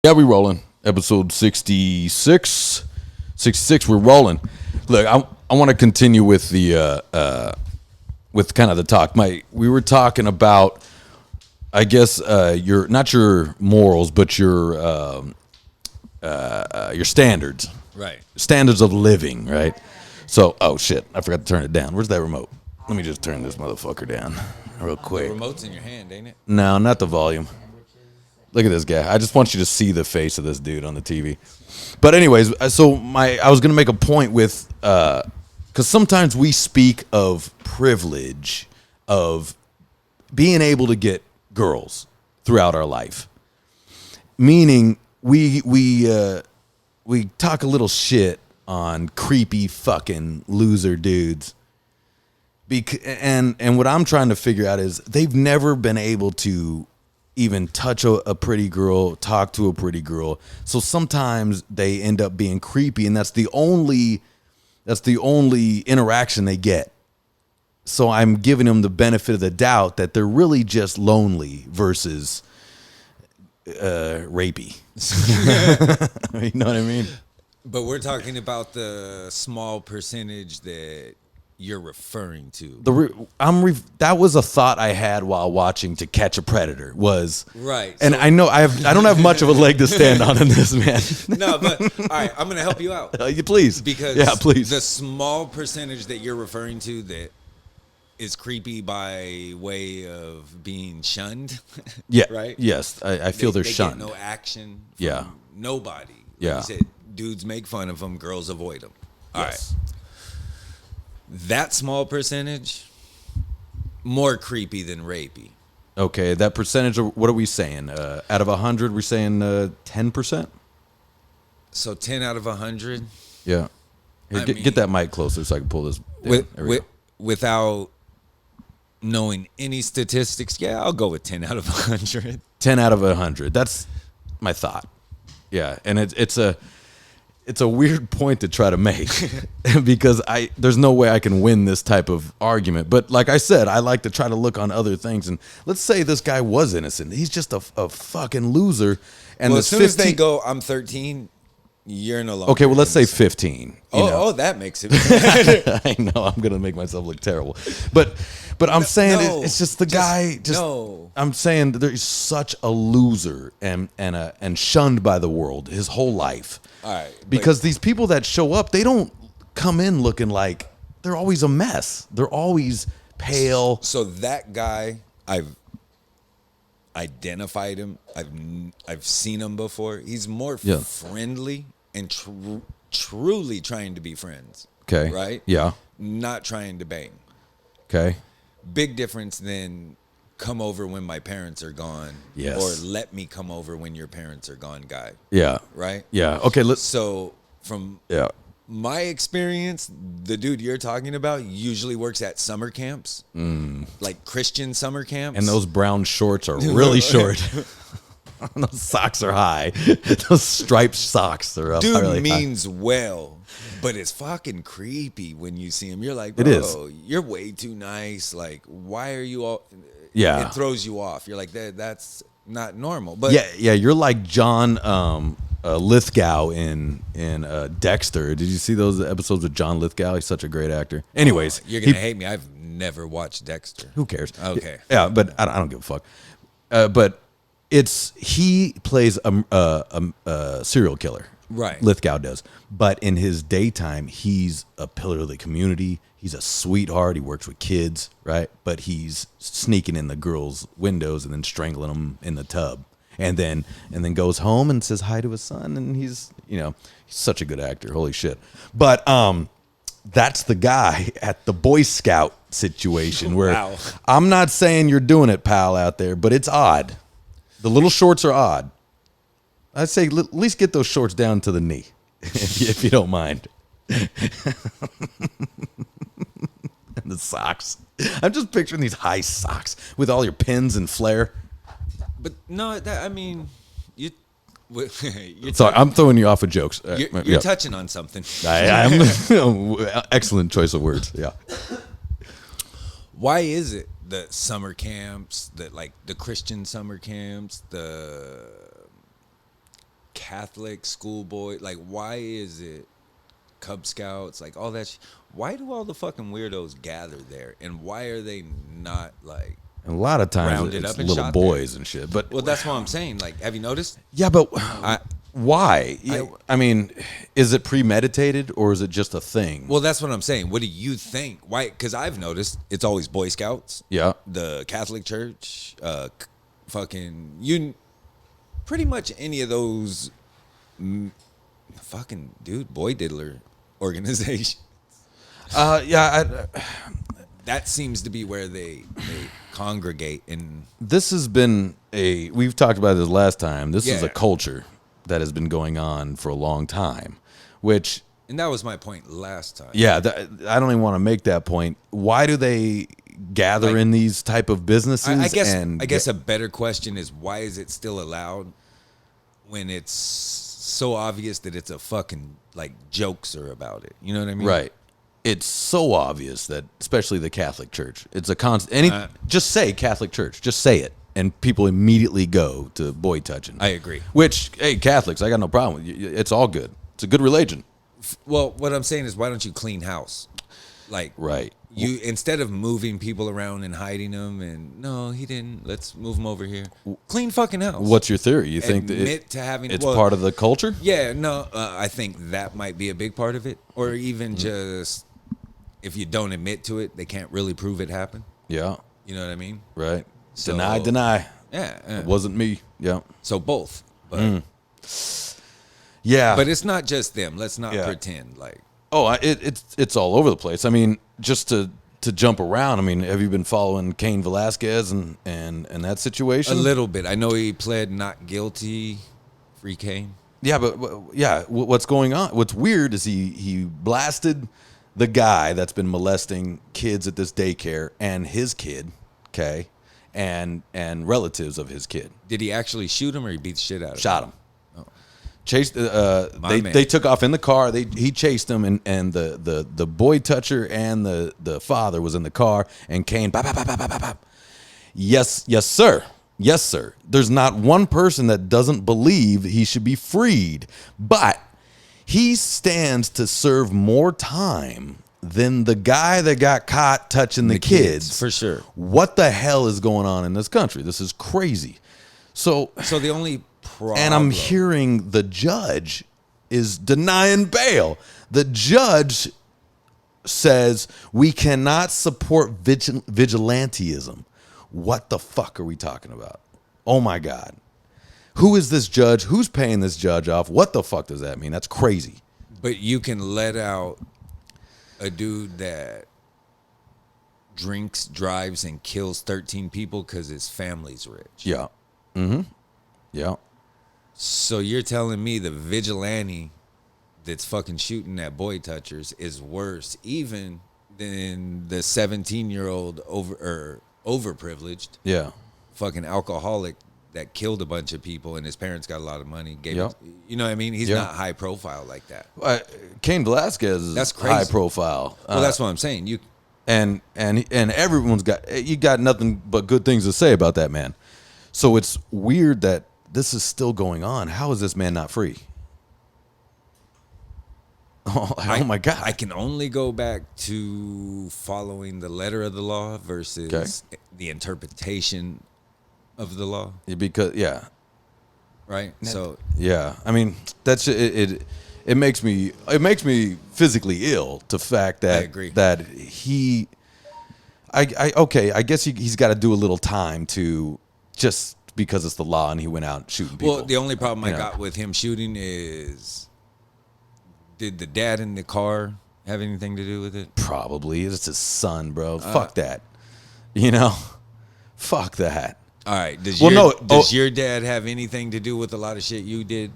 Yeah, we rolling. Episode 66. 66, we're rolling. Look, I want to continue with the with kind of the talk. We were talking about, I guess, your not your morals, but your standards. Right. Standards of living, right? So, oh shit, I forgot to turn it down. Where's that remote? Let me just turn this motherfucker down real The quick. remote's in your hand, ain't it? No, not the volume. Look at this guy. I just want you to see the face of this dude on the TV. But anyways, so I was gonna make a point with because sometimes we speak of privilege of being able to get girls throughout our life, meaning we talk a little shit on creepy fucking loser dudes. And what I'm trying to figure out is they've never been able to even touch a pretty girl, talk to a pretty girl. So sometimes they end up being creepy, and that's the only interaction they get. So I'm giving them the benefit of the doubt that they're really just lonely versus rapey. You know what I mean? But we're talking about the small percentage that you're referring to. That was a thought I had while watching To Catch a Predator. Was right, and I know I don't have much of a leg to stand on in this, man. No, but all right, I'm gonna help you out. Please, because please. The small percentage that you're referring to that is creepy by way of being shunned. Yeah, right. Yes, I feel they're shunned. Get no action. From nobody. Like you said, dudes make fun of them, girls avoid them. All yes. right. That small percentage, more creepy than rapey. Okay, that percentage. What are we saying? Out of 100, we're saying 10%. So 10 out of 100. Yeah. Here, get that mic closer so I can pull this down. Without knowing any statistics, yeah, I'll go with 10 out of 100. 10 out of 100. That's my thought. Yeah, and it's a weird point to try to make because there's no way I can win this type of argument. But like I said, I like to try to look on other things. And let's say this guy was innocent. He's just a fucking loser. And as soon as they go, I'm 13, you're no longer. Okay, well, let's say 15. Oh, that makes it. I know I'm gonna make myself look terrible, but I'm saying it's just the guy. I'm saying there's such a loser and shunned by the world his whole life. All right, because these people that show up, they don't come in looking like they're always a mess. They're always pale. So that guy, I've identified him. I've seen him before. He's more friendly and truly trying to be friends. Okay. Right? Yeah. Not trying to bang. Okay. Big difference than come over when my parents are gone. Yes. Or let me come over when your parents are gone guy. Yeah. Right? Yeah. Okay. So from my experience, the dude you're talking about usually works at summer camps, like Christian summer camps. And those brown shorts are really short. Those socks are high. Those striped socks are up. Dude really means well, but it's fucking creepy when you see him. You're like, bro, you're way too nice. Like, why are you all? Yeah, it throws you off. You're like, that's not normal. But yeah, you're like John Lithgow in Dexter. Did you see those episodes with John Lithgow? He's such a great actor. Anyways, you're gonna hate me. I've never watched Dexter. Who cares? Okay. Yeah, but I don't give a fuck. But he plays a serial killer. Right. Lithgow does. But in his daytime, he's a pillar of the community. He's a sweetheart. He works with kids, right? But he's sneaking in the girls' windows and then strangling them in the tub. And then goes home and says hi to his son. And he's such a good actor. Holy shit. But that's the guy at the Boy Scout situation where wow. I'm not saying you're doing it, pal, out there, but it's odd. The little shorts are odd. I'd say at least get those shorts down to the knee, if you don't mind. And the socks. I'm just picturing these high socks with all your pins and flair. But no, you're sorry, I'm throwing you off with jokes. You're touching on something. I'm excellent choice of words. Yeah. Why is it the summer camps, the Christian summer camps, Catholic schoolboy. Like, why is it Cub Scouts? Like, all that. Why do all the fucking weirdos gather there? And why are they not, like, And a lot of times rounded it's up and little shot boys there? and shit. But Well, that's what I'm saying. Like, have you noticed? yeah, but I, why? I mean, is it premeditated or is it just a thing? well, that's what I'm saying. What do you think? Why? Because I've noticed it's always Boy Scouts, Yeah. the Catholic Church, fucking you, pretty much any of those, fucking dude, boy diddler organization. Yeah. That seems to be where they congregate. And This has been we've talked about this last time. This is Yeah. a culture that has been going on for a long time, which, that was my point last time. yeah, I don't even want to make that point. Why do they gather Like, in these type of businesses? I guess a better question is, why is it still allowed when it's so obvious that it's a fucking, like, jokes are about it? You know what I mean? Right. It's so obvious that, especially the Catholic Church, it's a constant. Just say Catholic Church. Just say it, and people immediately go to boy touching. I agree. Which, hey, Catholics, I got no problem with. It's all good. It's a good religion. Well, what I'm saying is, why don't you clean house? Like, Right. you, instead of moving people around and hiding them, and no, he didn't. Let's move him over here. Clean fucking house. What's your theory? You think that Admit to having it's part of the culture? Yeah, no, I think that might be a big part of it, or even just if you don't admit to it, they can't really prove it happened. Yeah. You know what I mean? Right. So- Deny. Yeah. It wasn't me. Yeah. So both, but Yeah. but it's not just them. Let's not Yeah. pretend like. Oh, it's all over the place. I mean, just to jump around. I mean, have you been following Cain Velasquez and that situation? A little bit. I know he pled not guilty. Free Cain. Yeah, but what's going on? What's weird is he blasted the guy that's been molesting kids at this daycare and his kid, okay, and relatives of his kid. Did he actually shoot him, or he beat the shit out of him? Shot him. Oh. Chased. Man. They took off in the car. He chased him, and the boy toucher and the father was in the car. And Cain, bop, bop, bop, bop, bop, bop. Yes, sir. Yes, sir. There's not one person that doesn't believe he should be freed, but he stands to serve more time than the guy that got caught touching the kids. for sure. What the hell is going on in this country? This is crazy. So the only problem, and I'm hearing the judge is denying bail. The judge says we cannot support vigilantism. What the fuck are we talking about? Oh my God. Who is this judge? Who's paying this judge off? What the fuck does that mean? That's crazy. But you can let out a dude that drinks, drives, and kills 13 people because his family's rich. Yeah. Mm-hmm. Yeah. So you're telling me the vigilante that's fucking shooting at boy touchers is worse even than the 17-year-old overprivileged Yeah. fucking alcoholic that killed a bunch of people and his parents got a lot of money. Yep. You know what I mean? He's Yeah. not high profile like that. Cain Velasquez is That's crazy. high profile. Well, that's what I'm saying. You and everyone's got nothing but good things to say about that man. So it's weird that this is still going on. How is this man not free? Oh my God. I can only go back to following the letter of the law versus the interpretation of the law. Because Right? So yeah. I mean, that's it makes me physically ill to fact that I agree. that he I guess he's got to do a little time to just because it's the law and he went out shooting people. well, the only problem I Yeah. got with him shooting is, did the dad in the car have anything to do with it? Probably. It's his son, bro. Fuck that. You know? Fuck that. All right. Does your dad have anything to do with a lot of shit you did?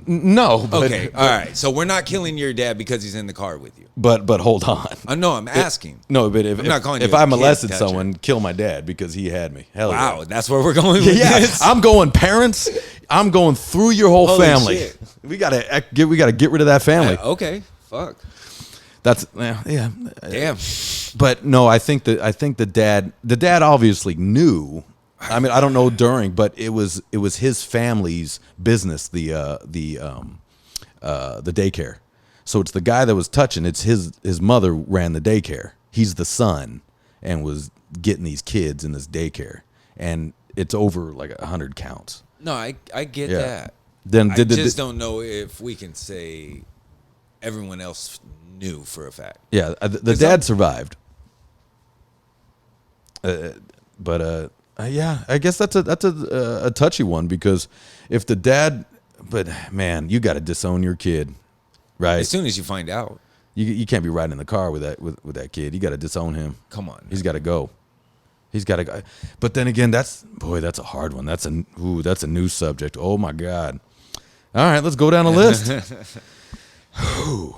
No. But, Okay. All right. So we're not killing your dad because he's in the car with you. But hold on. I know. I'm asking. No, but I'm not calling if you a I kid molested toucher. someone, kill my dad because he had me. Hell Wow. yeah. That's where we're going with Yeah, this. I'm going parents. I'm going through your whole Holy family. shit. We gotta get rid of that family. Okay. Fuck. That's yeah. Damn. But no, I think the dad obviously knew. I mean, I don't know during, but it was his family's business, the daycare. So it's the guy that was touching. It's his mother ran the daycare. He's the son and was getting these kids in this daycare, and it's over like 100 counts. No, I get Yeah. that. Then I just don't know if we can say everyone else knew for a fact. yeah, the dad survived. But yeah, I guess that's a touchy one, because if the dad, but man, you got to disown your kid, right? As soon as you find out, You can't be riding in the car with that kid. You got to disown him. come on. He's got to go. He's got to go. But then again, that's a hard one. That's a new subject. Oh my God. All right, let's go down a list.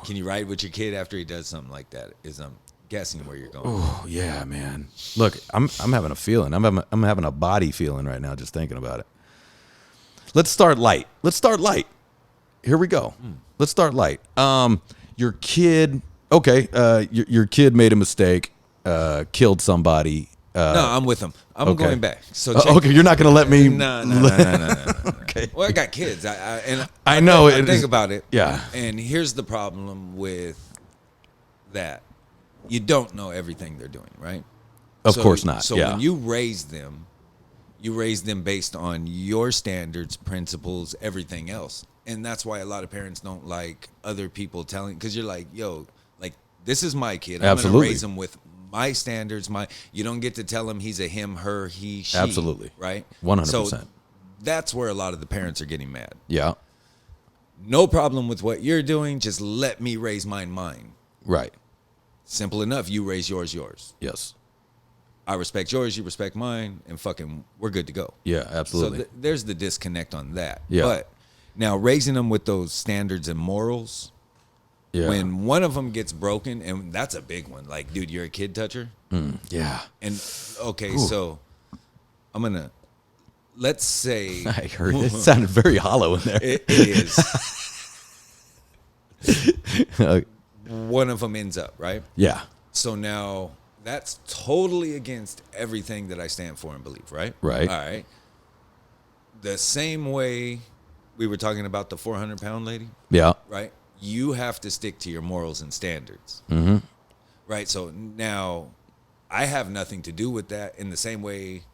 Can you ride with your kid after he does something like that? Is I'm guessing where you're going. Oh yeah, man. Look, I'm having a feeling. I'm having a body feeling right now just thinking about it. Let's start light. Here we go. Let's start light. Your kid. Okay. Your kid made a mistake. Killed somebody. No, I'm with him. I'm okay. going back. So check. Okay, you're not gonna let me. No. Okay. Well, I got kids. I know. I think about it. Yeah. And here's the problem with that. You don't know everything they're doing, right? Of course not. So yeah. when you raise them based on your standards, principles, everything else. And that's why a lot of parents don't like other people telling, because you're like, yo, like, this is my kid. I'm going to raise him with my standards. You don't get to tell him he's a him, her, he, she. Absolutely. Right? 100%. So that's where a lot of the parents are getting mad. Yeah. No problem with what you're doing. Just let me raise mine. Right. Simple enough. You raise yours. Yes. I respect yours, you respect mine, and fucking we're good to go. Yeah, absolutely. So there's the disconnect on that. Yeah. But now raising them with those standards and morals, yeah. when one of them gets broken, and that's a big one. Like, dude, you're a kid toucher. Yeah. And okay, so I'm gonna let's say I heard it sounded very hollow in there. it is. One of them ends up right. Yeah. So now that's totally against everything that I stand for and believe, right? Right. All right. The same way we were talking about the 400-pound lady, Yeah. right? You have to stick to your morals and standards. Mm-hmm. Right? So now I have nothing to do with that. In the same way,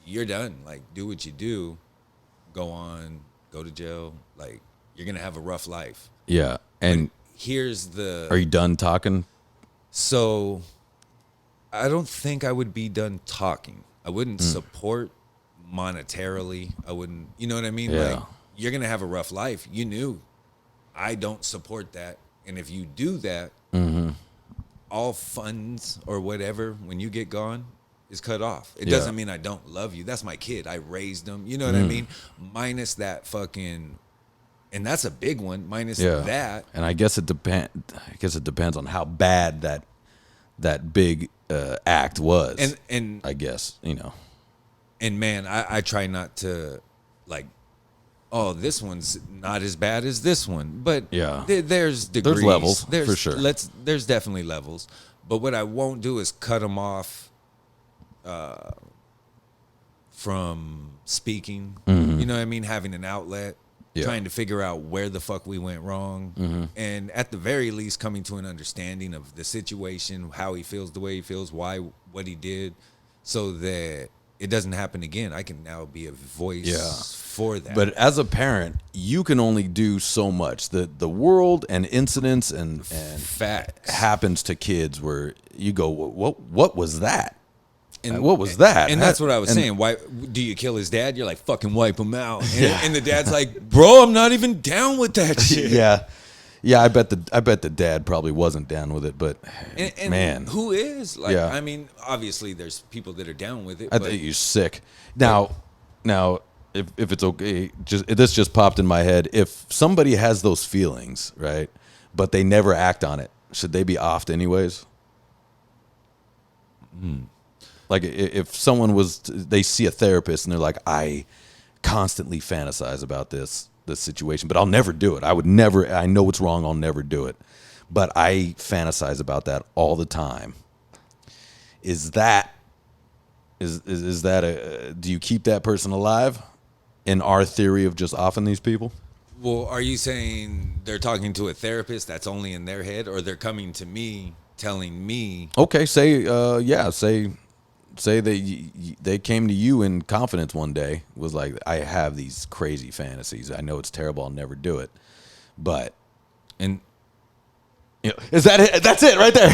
you're done. Like, do what you do. Go on. Go to jail. Like, you're going to have a rough life. Yeah. And here's the... Are you done talking? So... I don't think I would be done talking. I wouldn't support monetarily. I wouldn't, you know what I mean? Yeah. Like, you're going to have a rough life. You knew. I don't support that. And if you do that, all funds or whatever, when you get gone, is cut off. It doesn't mean I don't love you. That's my kid. I raised him. You know what I mean? Minus that fucking, and that's a big one, minus that. And I guess it depends on how bad that big act was, and I guess, you know. And man, I try not to like, oh, this one's not as bad as this one, but Yeah. There's degrees, There's levels, for sure. There's definitely levels, but what I won't do is cut them off from speaking. You know what I mean? Having an outlet. Yeah. Trying to figure out where the fuck we went wrong, and at the very least coming to an understanding of the situation, how he feels the way he feels, why, what he did, so that it doesn't happen again. I can now be a voice for that. But as a parent, you can only do so much. The world and incidents and facts happens to kids where you go, what was that? And what was that? And that's what I was saying. Why do you kill his dad? You're like, fucking wipe him out. And the dad's like, bro, I'm not even down with that shit. Yeah. I bet the dad probably wasn't down with it, but and man, who is? Like, Yeah. I mean, obviously there's people that are down with it. I but think you're sick. Now, if it's okay, this just popped in my head. If somebody has those feelings, right, but they never act on it, should they be offed anyways? Like if someone they see a therapist and they're like, I constantly fantasize about this situation, but I'll never do it. I know it's wrong. I'll never do it. But I fantasize about that all the time. Is that Is that a? Do you keep that person alive? In our theory of just offing these people. Well, are you saying they're talking to a therapist that's only in their head, or they're coming to me telling me? Okay, say they came to you in confidence one day, was like, I have these crazy fantasies. I know it's terrible. I'll never do it, but And you know, is that it? That's it right there.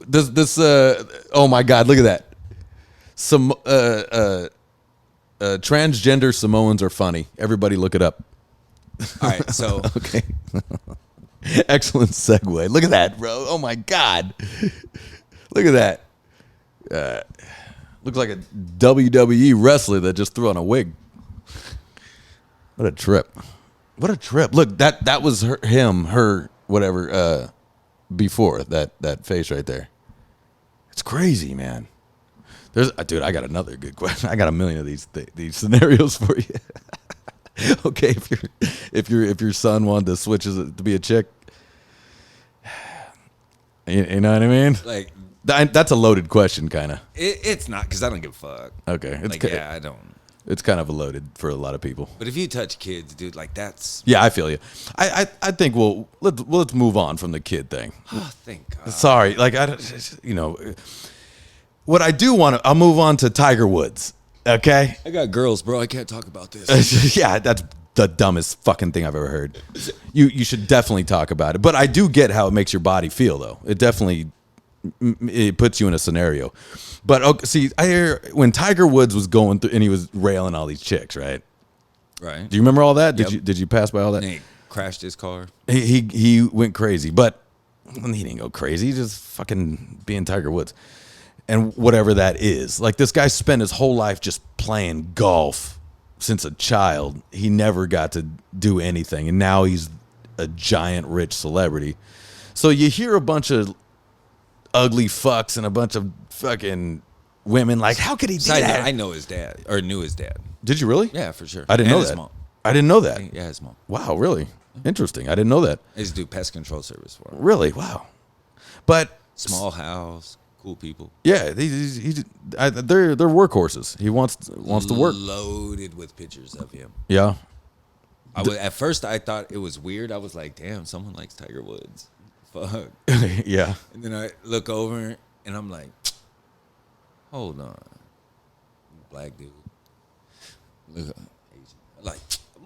this oh my God, look at that. Some transgender Samoans are funny. Everybody look it up. all right, so Okay. Excellent segue. Look at that, bro. Oh my God. Look at that. Looks like a WWE wrestler that just threw on a wig. What a trip. What a trip. Look, that was her, whatever, before that face right there. It's crazy, man. Dude, I got another good question. I got a million of these scenarios for you. Okay, if your son wanted to switch to be a chick, you know what I mean? like That's a loaded question, kind of. it's not, because I don't give a fuck. Okay, Like, yeah, I don't. it's kind of a loaded for a lot of people. But if you touch kids, dude, like that's Yeah, I feel you. I think let's move on from the kid thing. oh, thank God. Sorry, like what I do want to, I'll move on to Tiger Woods. Okay. I got girls, bro. I can't talk about this. Yeah, that's the dumbest fucking thing I've ever heard. You should definitely talk about it. But I do get how it makes your body feel, though. It definitely it puts you in a scenario. But okay, see, I hear when Tiger Woods was going through and he was railing all these chicks, right? Right. Do you remember all that? Yep. Did you pass by all that? And he crashed his car. He went crazy, but he didn't go crazy. He just fucking being Tiger Woods. And whatever that is. Like, this guy spent his whole life just playing golf since a child. He never got to do anything. And now he's a giant rich celebrity. So you hear a bunch of ugly fucks and a bunch of fucking women like, how could he do Side note, that? I know his dad, or knew his dad. Did you really? Yeah, for sure. I didn't And know his that. mom. I didn't know that. Yeah, his mom. Wow, really? Interesting. I didn't know that. I used to do pest control service for him. Really? Wow. But Small house, cool people. yeah, they're workhorses. He wants to work. Loaded with pictures of him. Yeah. At first, I thought it was weird. I was like, damn, someone likes Tiger Woods. Fuck. Yeah. And then I look over and I'm like, hold on. Black dude. Look, Asian. Like,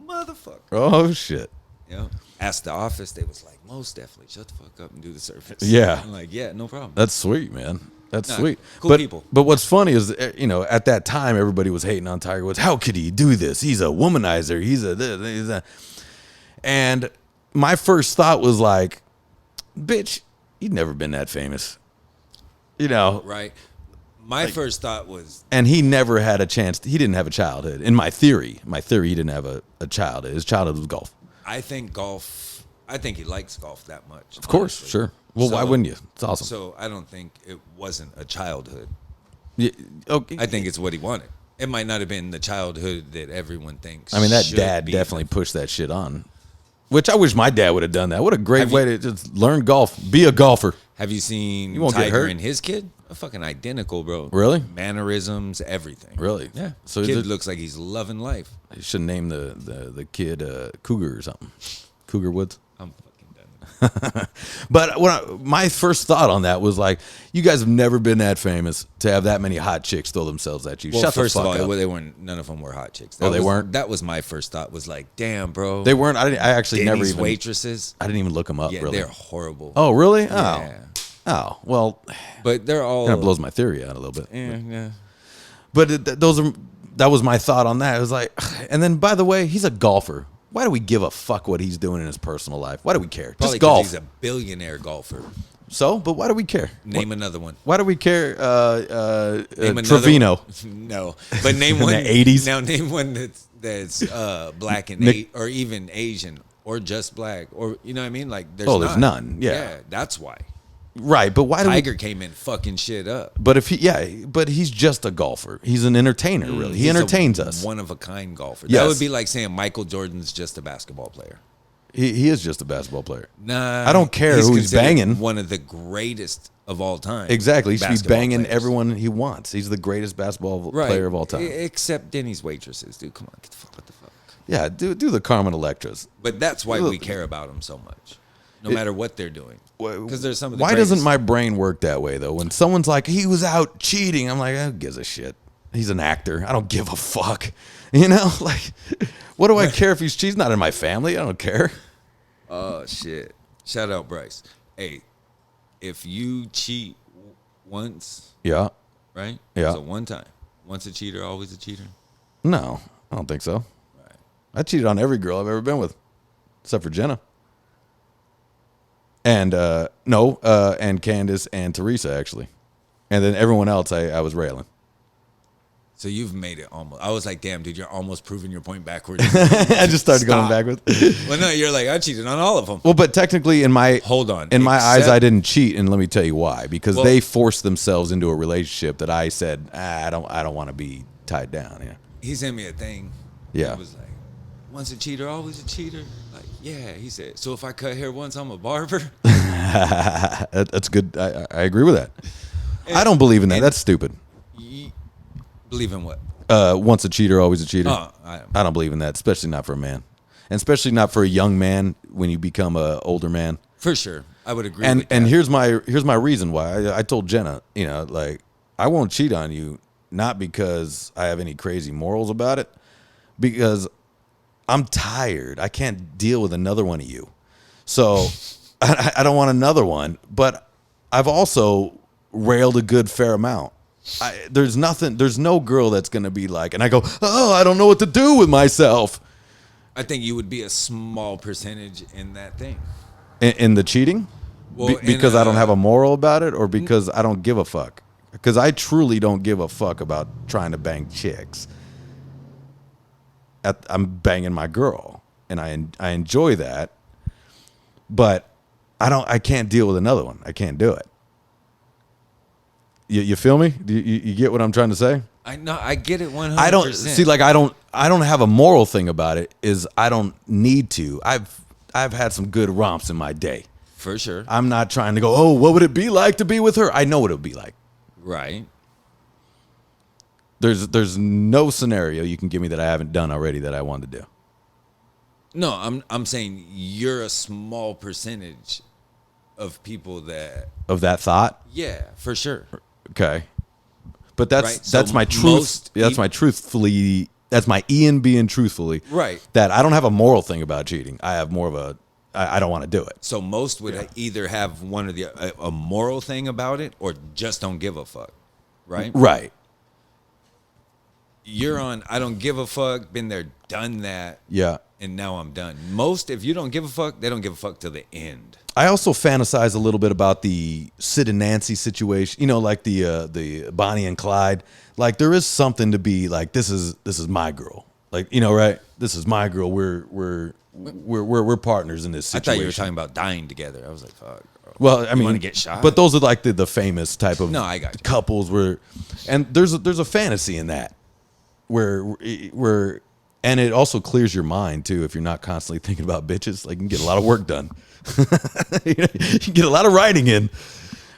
motherfucker. Oh shit. Yeah. Asked the office, they was like, most definitely, shut the fuck up and do the service. Yeah. I'm like, yeah, no problem. That's sweet, man. That's Nah, sweet. cool people. But what's funny is, at that time, everybody was hating on Tiger Woods. How could he do this? He's a womanizer. He's a this. He's a. And my first thought was like, bitch, you've never been that famous. Right. My first thought was, And he never had a chance. He didn't have a childhood. In my theory, he didn't have a childhood. His childhood was golf. I think he likes golf that much. Of course, honestly. sure. Well, why wouldn't you? It's awesome. So I don't think it wasn't a childhood. Yeah, okay. I think it's what he wanted. It might not have been the childhood that everyone thinks. I mean, that should dad be definitely the- pushed that shit on. Which I wish my dad would have done that. What a great Have way to just learn golf. Be a golfer. Have you seen won't get Tiger hurt. and his kid? A fucking identical, bro. Really? Mannerisms, everything. Really? Yeah. So Kid looks like he's loving life. you should name the kid Cougar or something. Cougar Woods. I'm fucking done. But my first thought on that was like, you guys have never been that famous to have that many hot chicks throw themselves at you. Well, Shut first the of fuck all, up. they weren't. None of them were hot chicks. Oh, they weren't? That was my first thought. Was like, damn, bro. They weren't. I actually never Denny's even. waitresses. I didn't even look them up. Yeah, really. they're horrible. Oh, really? Yeah. Oh, well, But they're all. kind of blows my theory out a little bit. Yeah. But that was my thought on that. It was like, and then by the way, he's a golfer. Why do we give a fuck what he's doing in his personal life? Why do we care? Probably Just golf. He's a billionaire golfer. So, but why do we care? Name another one. Why do we care? Name another Trevino. one. No, but name In one. the 80s? Now name one that's black and or even Asian or just black or you know what I mean? Like there's none. Yeah. that's why. Right, but why do Tiger came in fucking shit up. But but he's just a golfer. He's an entertainer, really. He He's entertains a us. One of a kind golfer. Yes. That would be like saying Michael Jordan's just a basketball player. He is just a basketball player. Nah, I don't care who he's considered banging. One of the greatest of all time. Exactly. He should be basketball banging players. everyone he wants. He's the greatest basketball player of all time. Except Denny's waitresses, dude. Come on, get the fuck. What the fuck? Yeah, do the Carmen Electras. But that's why we care about them so much, no matter what they're doing. Because there's some of the Why greatest. doesn't my brain work that way though? When someone's like, he was out cheating, I'm like, who gives a shit? He's an actor. I don't give a fuck. You know, like, what do I care if he's cheating? He's not in my family. I don't care. Oh shit! Shout out Bryce. Hey, if you cheat once, Yeah. right? Yeah. So one time, once a cheater, always a cheater. No, I don't think so. Right. I cheated on every girl I've ever been with, except for Jenna. And and Candace and Teresa actually, and then everyone else I was railing. So you've made it almost. I was like, damn, dude, you're almost proving your point backwards. I just started going Stop. backwards. Well, no, you're like, I cheated on all of them. Well, but technically, in my eyes, I didn't cheat, and let me tell you why. Because they forced themselves into a relationship that I said I don't want to be tied down. Yeah. He sent me a thing. Yeah. It was like, once a cheater, always a cheater. Like, yeah. He said, so if I cut hair once, I'm a barber. That's good. I agree with that. I don't believe in that. That's stupid. Believe in what? Once a cheater, always a cheater. Oh, I don't believe in that, especially not for a man, and especially not for a young man when you become an older man. For sure, I would agree. And with that. and here's my reason why. I told Jenna, like, I won't cheat on you, not because I have any crazy morals about it, because I'm tired. I can't deal with another one of you, so I don't want another one. But I've also railed a good fair amount. There's no girl that's going to be like, and I go, oh, I don't know what to do with myself. I think you would be a small percentage in that thing. In the cheating? Well, because I don't have a moral about it, or because I don't give a fuck? Because I truly don't give a fuck about trying to bang chicks. I'm banging my girl, and I enjoy that, but I can't deal with another one. I can't do it. You feel me? You get what I'm trying to say? I know. I get it 100%. I don't see, like, I don't have a moral thing about it. Is I don't need to. I've had some good romps in my day. For sure. I'm not trying to go, oh, what would it be like to be with her? I know what it would be like. Right. There's no scenario you can give me that I haven't done already that I want to do. No, I'm saying you're a small percentage of people that Of that thought? Yeah, for sure. Okay. But that's Right, so my truth. most That's my truthfully. That's my Ian being truthfully. Right. That I don't have a moral thing about cheating. I have more of a. I don't want to do it. So most would either have one of the a moral thing about it or just don't give a fuck, right? Right. You're on. I don't give a fuck. Been there, done that. Yeah. And now I'm done. Most, if you don't give a fuck, they don't give a fuck till the end. I also fantasize a little bit about the Sid and Nancy situation. Like the Bonnie and Clyde. Like, there is something to be like, this is my girl. Like, right? This is my girl. We're partners in this situation. I thought you were talking about dying together. I was like, fuck. Bro. Well, I mean, want to get shot? But those are like the famous type of No, I got you. couples and there's a fantasy in that where and it also clears your mind too if you're not constantly thinking about bitches. Like, you can get a lot of work done. You can get a lot of writing in.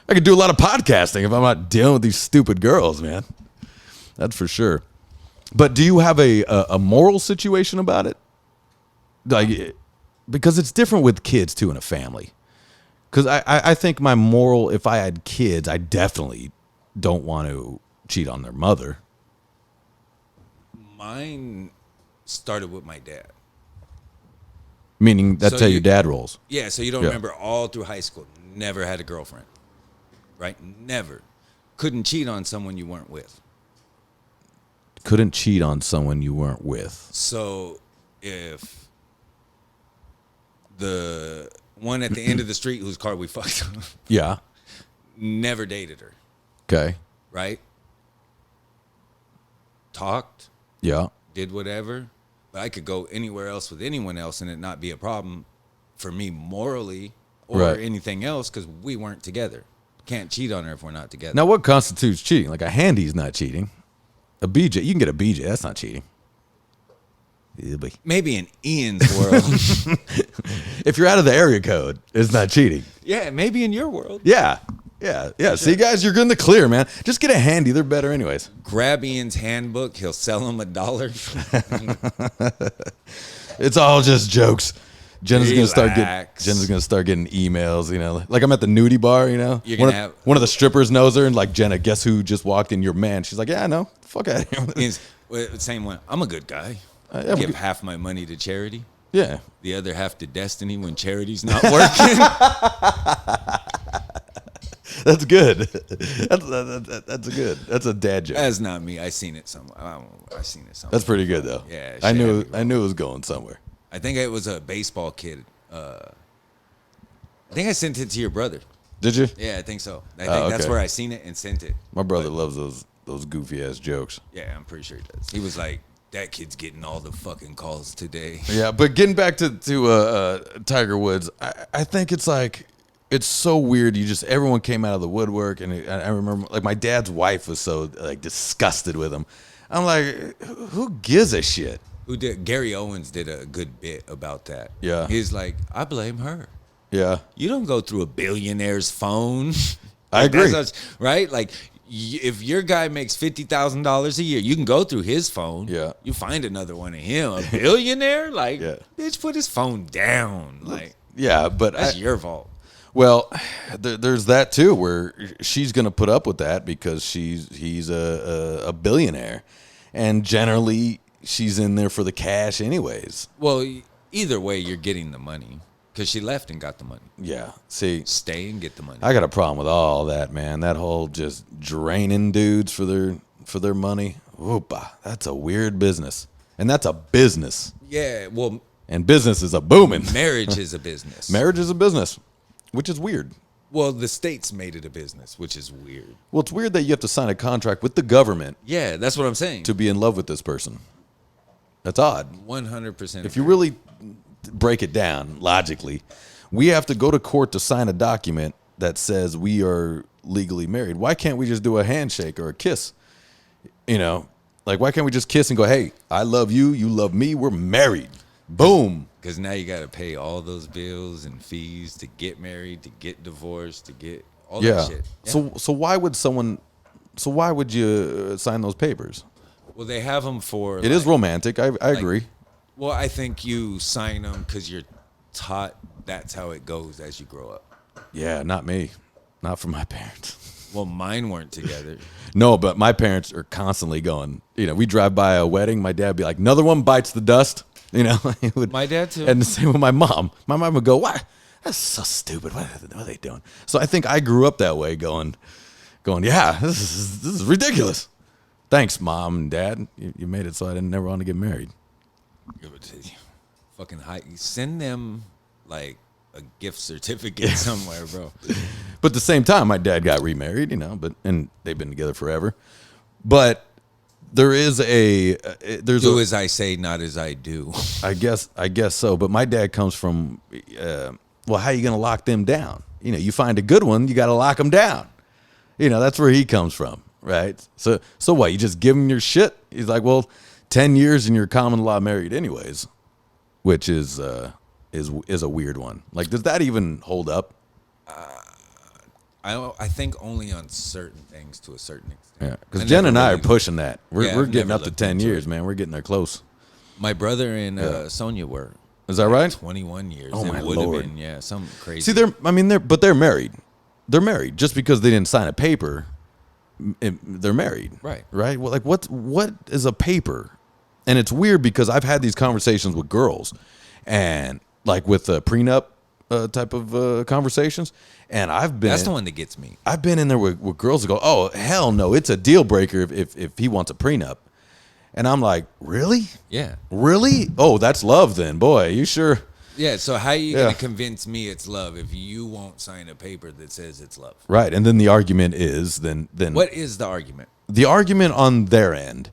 I could do a lot of podcasting if I'm not dealing with these stupid girls, man. That's for sure. But do you have a moral situation about it? Like, because it's different with kids too in a family. Because I think my moral, if I had kids, I definitely don't want to cheat on their mother. Mine started with my dad. Meaning that's So how your dad rolls. Yeah, so you don't remember all through high school, never had a girlfriend, right? Never. Couldn't cheat on someone you weren't with. Couldn't cheat on someone you weren't with. So if the one at the end of the street whose car we fucked Yeah. never dated her, Okay. right? Talked, Yeah. did whatever, but I could go anywhere else with anyone else and it not be a problem for me morally or Right. anything else because we weren't together. Can't cheat on her if we're not together. Now, what constitutes cheating? Like, a handy's not cheating. A BJ, you can get a BJ. That's not cheating. It'll be. Maybe in Ian's world. If you're out of the area code, it's not cheating. Yeah, maybe in your world. Yeah. See, guys, you're good in the clear, man. Just get a handy. They're better anyways. Grab Ian's handbook. He'll sell him $1. It's all just jokes. Jenna's gonna Relax. start getting emails, like I'm at the nudie bar, You're one, gonna one of the strippers knows her and like, Jenna, guess who just walked in? Your man. She's like, yeah, I know. Fuck out of here. Same one. I'm a good guy. Yeah, I give half my money to charity. Yeah. The other half to Destiny when charity's not working. That's good. That's a dad joke. That's not me. I seen it somewhere. I seen it somewhere. That's pretty good though. Yeah, I knew it was going somewhere. I think it was a baseball kid. I think I sent it to your brother. Did you? Yeah, I think so. I think that's where I seen it and sent it. My brother loves those goofy ass jokes. Yeah, I'm pretty sure he does. He was like, that kid's getting all the fucking calls today. Yeah, but getting back to Tiger Woods, I think it's like, it's so weird. Everyone came out of the woodwork, and I remember like my dad's wife was so like disgusted with him. I'm like, who gives a shit? Who did? Gary Owens did a good bit about that. Yeah. He's like, I blame her. Yeah. You don't go through a billionaire's phone. I agree. Right? Like, if your guy makes $50,000 a year, you can go through his phone. Yeah. You find another one of him. A billionaire? Like, yeah. Bitch, put his phone down. Like, yeah, but that's your fault. Well, there's that too, where she's gonna put up with that because he's a billionaire, and generally she's in there for the cash anyways. Well, either way, you're getting the money because she left and got the money. Yeah. See, stay and get the money. I got a problem with all that, man. That whole just draining dudes for their money. Oopa, that's a weird business, and that's a business. Yeah. Well, and business is a booming. Marriage is a business. Marriage is a business, which is weird. Well, the states made it a business, which is weird. Well, it's weird that you have to sign a contract with the government. Yeah, that's what I'm saying. To be in love with this person. That's odd. 100%. If you really break it down logically, we have to go to court to sign a document that says we are legally married. Why can't we just do a handshake or a kiss? Like, why can't we just kiss and go, hey, I love you, you love me, we're married. Boom. Because now you got to pay all those bills and fees to get married, to get divorced, to get all that shit. Yeah. So why would you sign those papers? Well, they have them for... It is romantic. I agree. Well, I think you sign them because you're taught that's how it goes as you grow up. Yeah, not me. Not from my parents. Well, mine weren't together. No, but my parents are constantly going, we drive by a wedding. My dad would be like, another one bites the dust. He would, my dad too. And the same with my mom. My mom would go, "What? That's so stupid. What are they doing?" So I think I grew up that way, going, yeah, this is ridiculous. Thanks, mom and dad. You made it so I didn't never want to get married. Fucking send them like a gift certificate somewhere, bro. But at the same time, my dad got remarried, and they've been together forever. But there is do as I say, not as I do. I guess so. But my dad comes from, how are you going to lock them down? You find a good one, you got to lock them down. That's where he comes from, right? So what? You just give him your shit? He's like, well, 10 years and you're common law married anyways, which is a weird one. Like, does that even hold up? I think only on certain things to a certain extent. Yeah, because Jen and I are pushing that. We're getting up to 10 years, it. Man. We're getting there close. My brother and Sonia were. Is that right? 21 years. Oh, my would Lord. Have been, something crazy. See, they're married. They're married. Just because they didn't sign a paper, they're married. Right. Right? Well, like, what is a paper? And it's weird because I've had these conversations with girls, and like with prenup type of conversations. And that's the one that gets me. I've been in there with girls that go, oh, hell no, it's a deal breaker if he wants a prenup. And I'm like, really? Yeah. Really? Oh, that's love then. Boy, you sure? Yeah, so how are you going to convince me it's love if you won't sign a paper that says it's love? Right, and then the argument is, then what is the argument? The argument on their end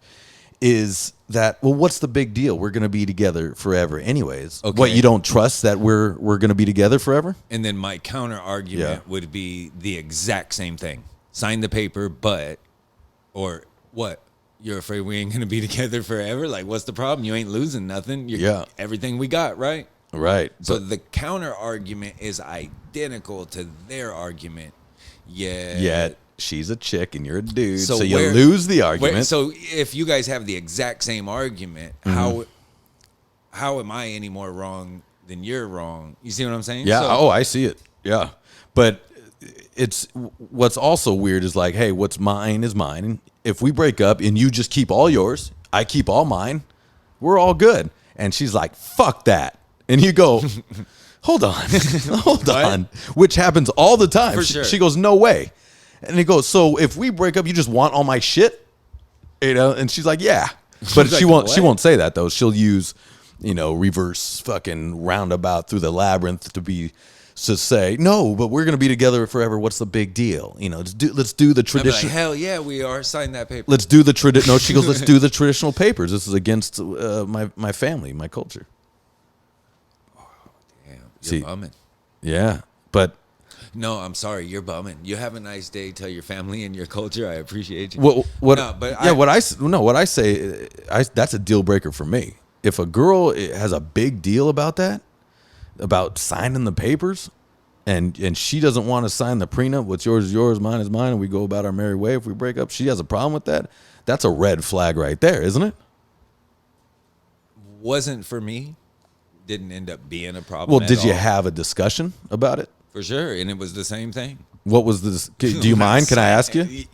is that, well, what's the big deal? We're going to be together forever anyways. Okay. What, you don't trust that we're going to be together forever? And then my counter argument would be the exact same thing. Sign the paper, or what? You're afraid we ain't going to be together forever? Like, what's the problem? You ain't losing nothing. Everything we got, right? Right. So But the counter argument is identical to their argument. yet she's a chick and you're a dude, so you where- lose the argument. So if you guys have the exact same argument, how am I any more wrong than you're wrong? You see what I'm saying? Yeah. So, I see it. Yeah. But it's what's also weird is like, hey, what's mine is mine. If we break up and you just keep all yours, I keep all mine, we're all good. And she's like, fuck that. And you go, hold on, hold on, which happens all the time. For she, sure. she goes, no way. And he goes, so if we break up, you just want all my shit, you know? And she's like, yeah, but She's she like, won't. She what? won't say that though. She'll use, reverse fucking roundabout through the labyrinth to say no, but we're gonna be together forever. What's the big deal? Let's do the I'd be tradition. like, hell yeah, we are. Sign that paper. Let's do the tradition. No, she goes, let's do the traditional papers. This is against my family, my culture. Damn, you're See- bumming. Yeah, but No, I'm sorry, you're bumming. You have a nice day. Tell your family and your culture I appreciate you. what? No, but yeah, I- what I say, that's a deal breaker for me. If a girl has a big deal about that, about signing the papers, and she doesn't want to sign the prenup, what's yours is yours, mine is mine, and we go about our merry way. If we break up, she has a problem with that. That's a red flag right there, isn't it? Wasn't for me. Didn't end up being a problem. Well, at did you all. have a discussion about it? For sure, and it was the same thing. What was this? Do you mind? Can I ask you?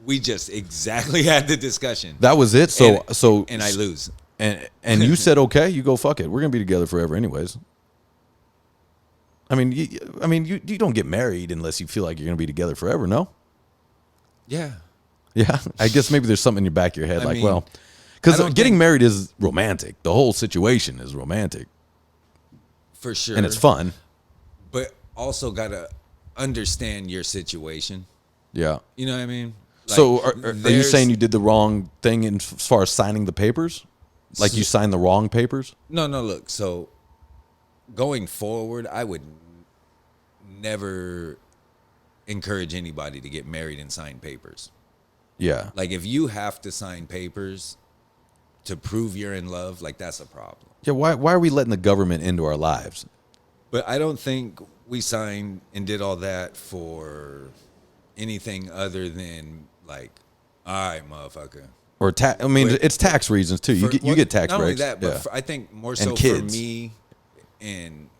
We just exactly had the discussion. That was it. So and I lose. And you said okay. You go fuck it. We're gonna be together forever, anyways. I mean, you don't get married unless you feel like you're gonna be together forever. No. Yeah. Yeah. I guess maybe there's something in your back of your head, I mean, I because don't getting think- married is romantic. The whole situation is romantic, For sure. and it's fun. But also gotta understand your situation. Yeah. You know what I mean? So Like, are you there's- saying you did the wrong thing as far as signing the papers? Like you signed the wrong papers? No, look, so going forward, I would never encourage anybody to get married and sign papers. Yeah. Like if you have to sign papers to prove you're in love, like that's a problem. Yeah. Why are we letting the government into our lives? But I don't think we signed and did all that for anything other than like, all right, motherfucker. Or it's tax reasons too. You get tax not breaks. only that, but Yeah. I think more And so for kids. me and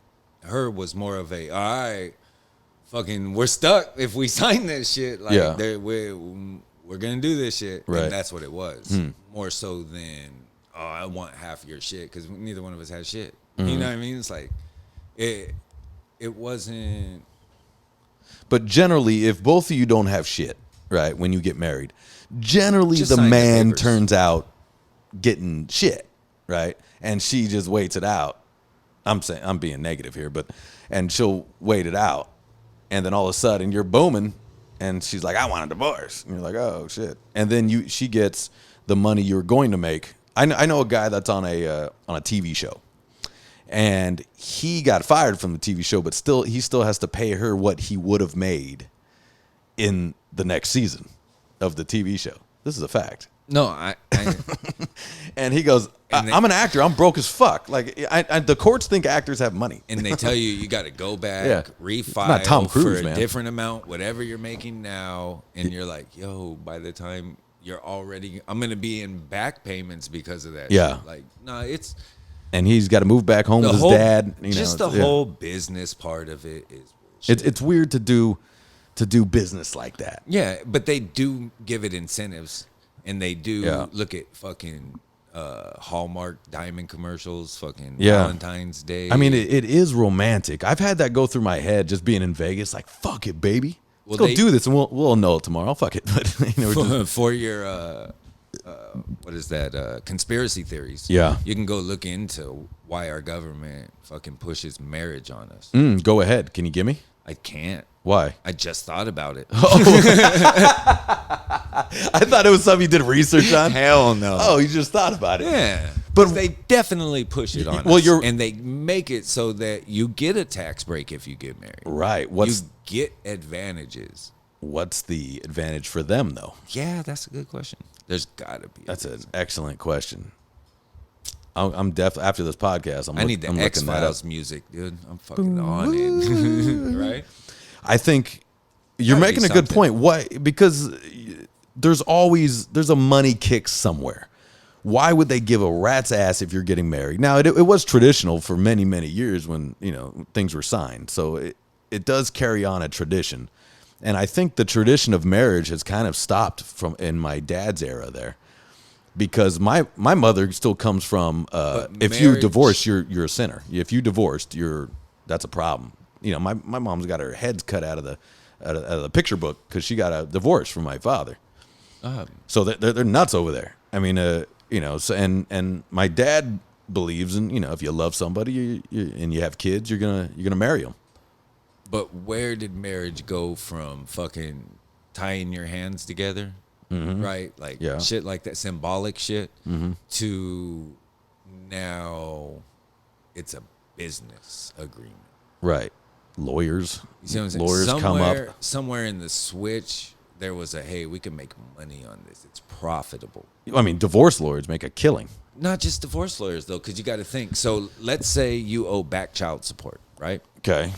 her was more of a, all right, fucking, we're stuck if we sign this shit. Like, Yeah. we're gonna do this shit, Right. and that's what it was. More so than, oh, I want half your shit, because neither one of us had shit. You know what I mean? It's like it wasn't. But generally, if both of you don't have shit, right, when you get married, generally Just the sign the man papers. turns out getting shit, right? And she just waits it out. I'm being negative here, and she'll wait it out. And then all of a sudden you're booming and she's like, I want a divorce. And you're like, oh shit. And then she gets the money you're going to make. I know a guy that's on a TV show. And he got fired from the TV show, but he still has to pay her what he would have made in the next season of the TV show. This is a fact. No, I And he goes, And they- I'm an actor. I'm broke as fuck. Like, the courts think actors have money. and they tell you got to go back, Yeah. refile not Tom Cruise, for a man. different amount, whatever you're making now, and you're like, yo, by the time I'm gonna be in back payments because of that. Yeah. shit. Like, no, it's And he's got to move back home with his dad. just the it's- yeah. whole business part of it is bullshit. It's weird to do business like that. Yeah, but they do give it incentives, and they do Yeah. look at fucking Hallmark diamond commercials, fucking Yeah. Valentine's Day. I mean, it is romantic. I've had that go through my head just being in Vegas. Like, fuck it, baby. Let's Well, go do this, and we'll know it tomorrow. Fuck it. But, we're just- for your what is that conspiracy theories. Yeah. You can go look into why our government fucking pushes marriage on us. Go ahead. Can you give me? I can't. Why? I just thought about it. I thought it was something you did research on. Hell no. Oh, you just thought about it. Yeah. But- But they definitely push it on Well, us. you're- And they make it so that you get a tax break if you get married. Right. You get advantages. What's the advantage for them, though? Yeah, that's a good question. There's got to be. That's an excellent question. I'm definitely after this podcast. I need the I'm looking that up. X-Files music, dude. I'm fucking on it. Right? I think you're Gotta be making a good something. point. Why? Because there's a money kick somewhere. Why would they give a rat's ass if you're getting married? Now, it was traditional for many, many years when, things were signed. So it does carry on a tradition. And I think the tradition of marriage has kind of stopped from in my dad's era there. Because my mother still comes from if you divorce, you're a sinner. If you divorced, that's a problem. My mom's got her head cut out of the picture book because she got a divorce from my father. So they're nuts over there. I mean, so and my dad believes in if you love somebody and you have kids, you're gonna marry them. But where did marriage go from fucking tying your hands together, right? Like shit like that, symbolic shit, to now it's a business agreement. Right. Lawyers. You see what I'm saying? Lawyers come up. Somewhere in the switch, there was hey, we can make money on this. It's profitable. I mean, divorce lawyers make a killing. Not just divorce lawyers, though, because you got to think. So let's say you owe back child support, right? Okay.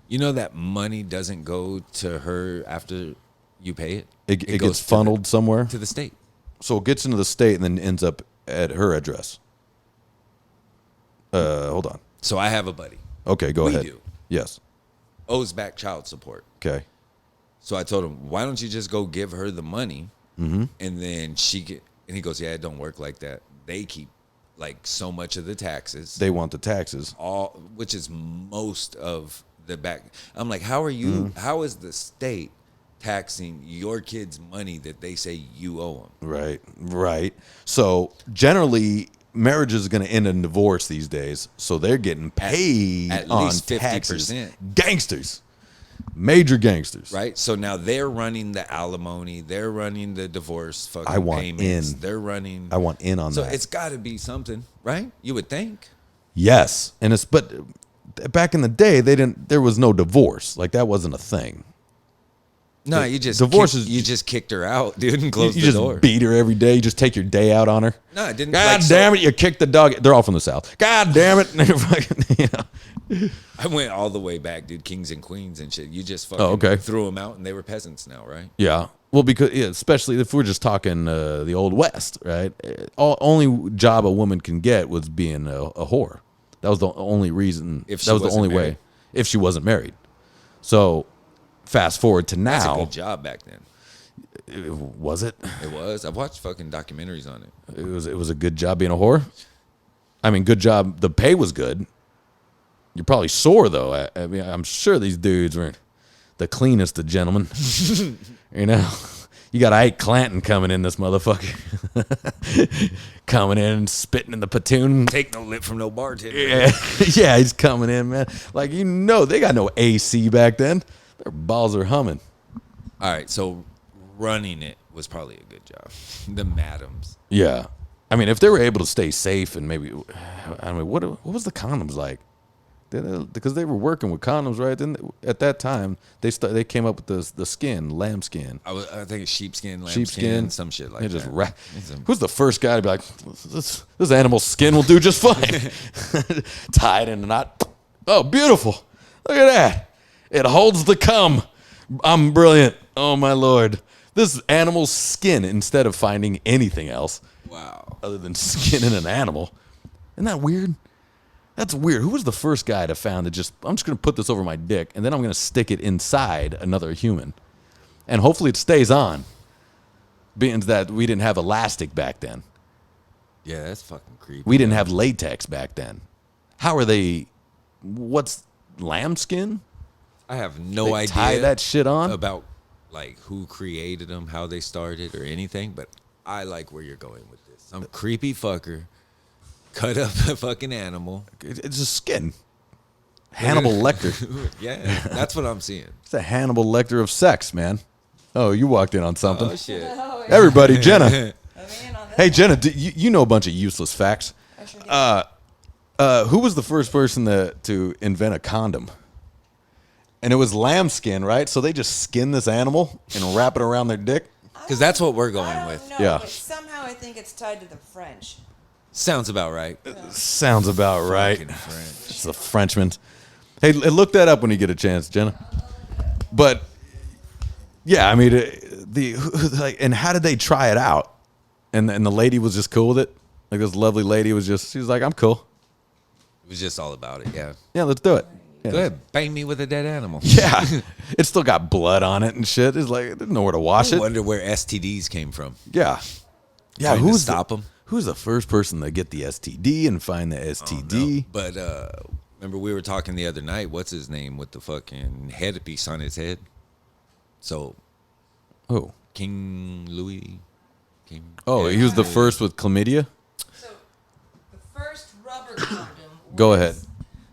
You know that money doesn't go to her after you pay it? It gets funneled somewhere? To the state. So it gets into the state and then ends up at her address. Hold on. So I have a buddy. Okay, go ahead. We do. Yes. Owes back child support. Okay. So I told him, why don't you just go give her the money and then and he goes, yeah, it don't work like that. They keep like so much of the taxes. They want the taxes. Which is most of the back. I'm like, how are you, how is the state taxing your kids' money that they say you owe them? Right. So generally, marriage is going to end in divorce these days. So they're getting paid at on least 50%. taxes. Gangsters. Major gangsters. Right? So now they're running the alimony. They're running the divorce fucking I want payments. in. They're running. I want in on so that. So it's got to be something, right? You would think. Yes. But back in the day, there was no divorce. Like that wasn't a thing. No, you just kicked her out, dude, and closed the door. You just beat her every day. You just take your day out on her. No, it didn't. God damn it! You kicked the dog. They're all from the South. God damn it! I went all the way back, dude. Kings and queens and shit. You just fucking threw them out, and they were peasants now, right? Yeah. Well, because especially if we're just talking the old West, right? Only job a woman can get was being a whore. That was the only reason. That was the only way if she wasn't married. So. Fast forward to now. That's a good job back then. Was it? It was. I've watched fucking documentaries on it. It was a good job being a whore. I mean, good job. The pay was good. You're probably sore though. I mean, I'm sure these dudes were the cleanest of gentlemen. You got Ike Clanton coming in this motherfucker. Coming in, spitting in the platoon. Take no lip from no bartender. Yeah, he's coming in, man. Like, they got no AC back then. Their balls are humming. All right, so running it was probably a good job. The madams. Yeah. I mean, if they were able to stay safe and maybe, what was the condoms like? Because they were working with condoms, right? Then at that time, they came up with the skin, lamb skin. I think it's sheepskin, lambskin, some shit like that. Who's the first guy to be like, this animal skin will do just fine? Tie it in a knot. Oh, beautiful. Look at that. It holds the cum. I'm brilliant. Oh, my Lord. This animal's skin instead of finding anything else. Wow. Other than skinning an animal. Isn't that weird? That's weird. Who was the first guy to found that I'm just going to put this over my dick and then I'm going to stick it inside another human. And hopefully it stays on. Being that we didn't have elastic back then. Yeah, that's fucking creepy. We didn't have latex back then. How are they? What's lambskin? I have no idea. Tie that shit on about like who created them, how they started, or anything. But I like where you're going with this. Some creepy fucker cut up a fucking animal. It's just skin. Hannibal Lecter. Yeah, that's what I'm seeing. It's a Hannibal Lecter of sex, man. Oh, you walked in on something. Oh shit! Oh, yeah. Everybody, Jenna. Hey, One. Jenna, you know a bunch of useless facts. I sure do. Who was the first person to invent a condom? And it was lambskin, right? So they just skin this animal and wrap it around their dick? Because that's what we're going I don't with. know, Yeah. but somehow I think it's tied to the French. Sounds about right. Sounds about right. Fucking French. It's the Frenchman. Hey, look that up when you get a chance, Jenna. But yeah, I mean, like, and how did they try it out? And the lady was just cool with it. Like this lovely lady she was like, I'm cool. It was just all about it. Yeah. Yeah, let's do it. Yeah. Go ahead, bang me with a dead animal. Yeah, it still got blood on it and shit. It's like there's nowhere to wash I it. wonder where STDs came from. Yeah, yeah. Trying to Who's stop them? Who's the first person to get the STD and find the STD? But remember we were talking the other night. What's his name with the fucking headpiece on his head? So, Oh, King Louis. King. oh, he was the first with chlamydia. So, the first rubber condom. Go ahead.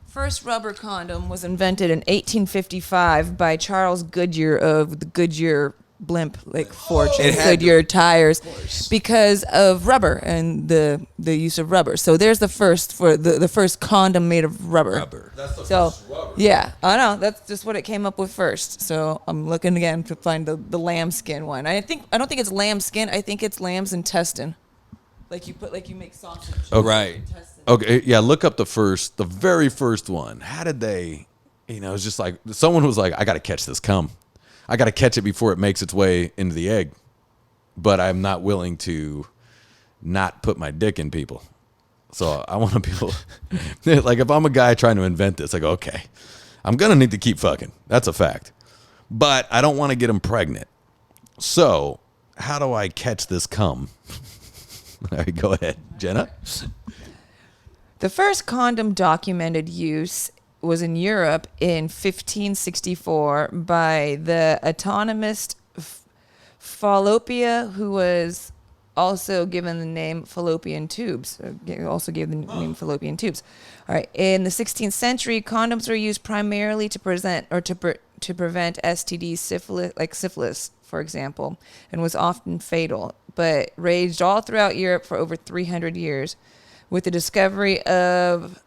First rubber condom was invented in 1855 by Charles Goodyear of the Goodyear blimp forge and Goodyear tires because of rubber and the use of rubber. So there's the first for the first condom made of rubber. That's the So first rubber. yeah, I know that's just what it came up with first. So I'm looking again to find the lambskin one. I don't think it's lambskin. I think it's lamb's intestine. Like you make sausage. Okay. Right. Intestine. Okay, yeah. Look up the very first one. How did they? It's just like someone was like, I got to catch this cum. I got to catch it before it makes its way into the egg. But I'm not willing to not put my dick in people. So I want to be able, like, if I'm a guy trying to invent this, I go, okay, I'm going to need to keep fucking. That's a fact. But I don't want to get them pregnant. So how do I catch this cum? All right, go ahead, Jenna. The first condom documented use was in Europe in 1564 by the anatomist Fallopia, who was also given the name fallopian tubes. Also gave the name fallopian tubes. All right. In the 16th century, condoms were used primarily to prevent STDs, syphilis, for example, and was often fatal, but raged all throughout Europe for over 300 years. With the discovery of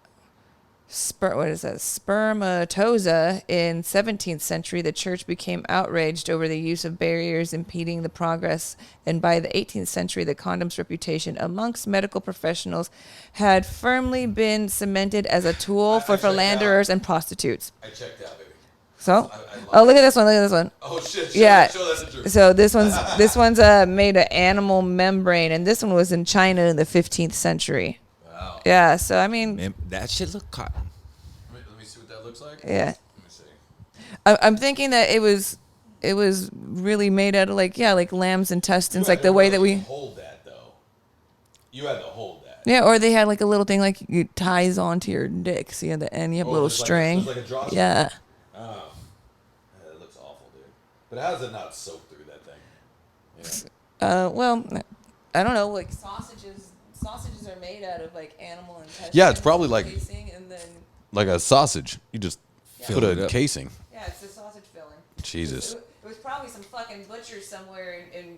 spermatozoa in 17th century, the church became outraged over the use of barriers impeding the progress, and by the 18th century, the condom's reputation amongst medical professionals had firmly been cemented as a tool for philanderers and prostitutes. I checked out, baby. So, look at this one. Look at this one. Oh shit! Yeah. Show that picture. So this one's made of animal membrane, and this one was in China in the 15th century. Wow. Yeah. So I mean, Man, that shit look cotton. Let me see what that looks like. yeah. Let me see. I'm thinking that it was really made out of like lamb's intestines, like the way that we. hold that though. You had to hold that. Yeah, or they had like a little thing like it ties onto your dick. So you have the end, you have a little string. There's like a drawstring? Yeah. Oh, that looks awful, dude. But how does it not soak through that thing? Well, I don't know. Like sausages are made out of like animal intestine. Yeah, it's probably like- casing, and then Like a sausage. You just put Fill it a up. casing. yeah, it's a sausage filling. Jesus. It was probably some fucking butcher somewhere in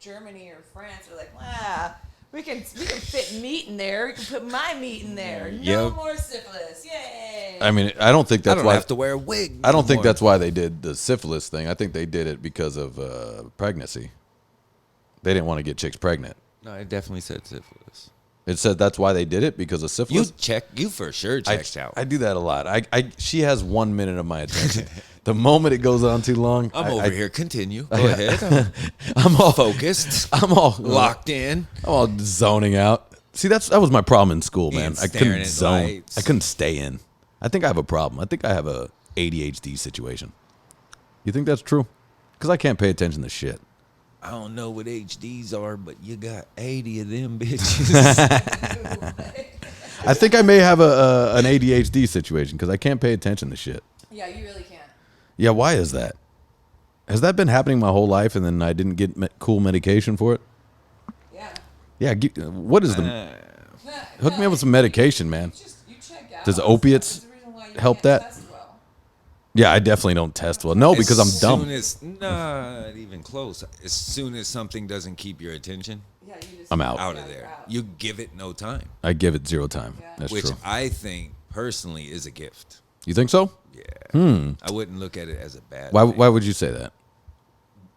Germany or France. They're like, wow, we can fit meat in there. We can put my meat in there. No Yep. more syphilis. Yay. I mean, I don't think I that's don't why. have to wear a wig. I don't no think more. that's why they did the syphilis thing. I think they did it because of pregnancy. They didn't want to get chicks pregnant. No, it definitely said syphilis. It said that's why they did it because of You syphilis. you for sure checked out. I do that a lot. She has 1 minute of my attention. The moment it goes on too long, I'm over here. Continue. Go Yeah. ahead. I'm all focused. I'm all Locked in. I'm all zoning out. See, that was my problem in school, Being man. I staring couldn't at zone. lights. I couldn't stay in. I think I have a problem. I think I have a ADHD situation. You think that's true? Because I can't pay attention to shit. I don't know what HDs are, but you got 80 of them bitches. I think I may have an ADHD situation because I can't pay attention to shit. Yeah, you really can't. Yeah, why is that? Has that been happening my whole life and then I didn't get cool medication for it? Yeah. Yeah, what is the... Hook me up with some medication, man. You check out. Does opiates help that? Yeah, I definitely don't test well. No, because I'm dumb. Not even close. As soon as something doesn't keep your attention, Yeah, you just I'm out. out of there. You give it no time, I give it 0 time. Yeah. That's which true. I think personally is a gift. You think so? Yeah. I wouldn't look at it as a bad Why thing. would you say that?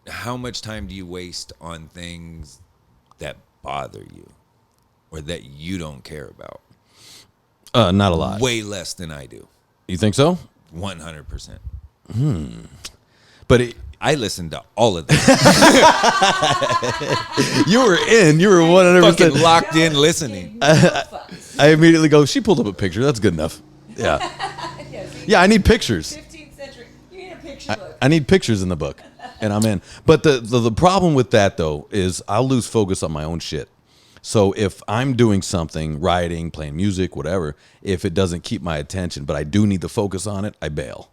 How much time do you waste on things that bother you? or that you don't care about? Not a lot. Way less than I do. You think so? 100%. But I listen to all of them. you were in. You were 100%. Fucking locked in listening. I immediately go, she pulled up a picture. That's good enough. Yeah. Yeah, I need pictures. 15th century. You need a picture book. I need pictures in the book, and I'm in. But the problem with that, though, is I'll lose focus on my own shit. So if I'm doing something, writing, playing music, whatever, if it doesn't keep my attention, but I do need to focus on it, I bail.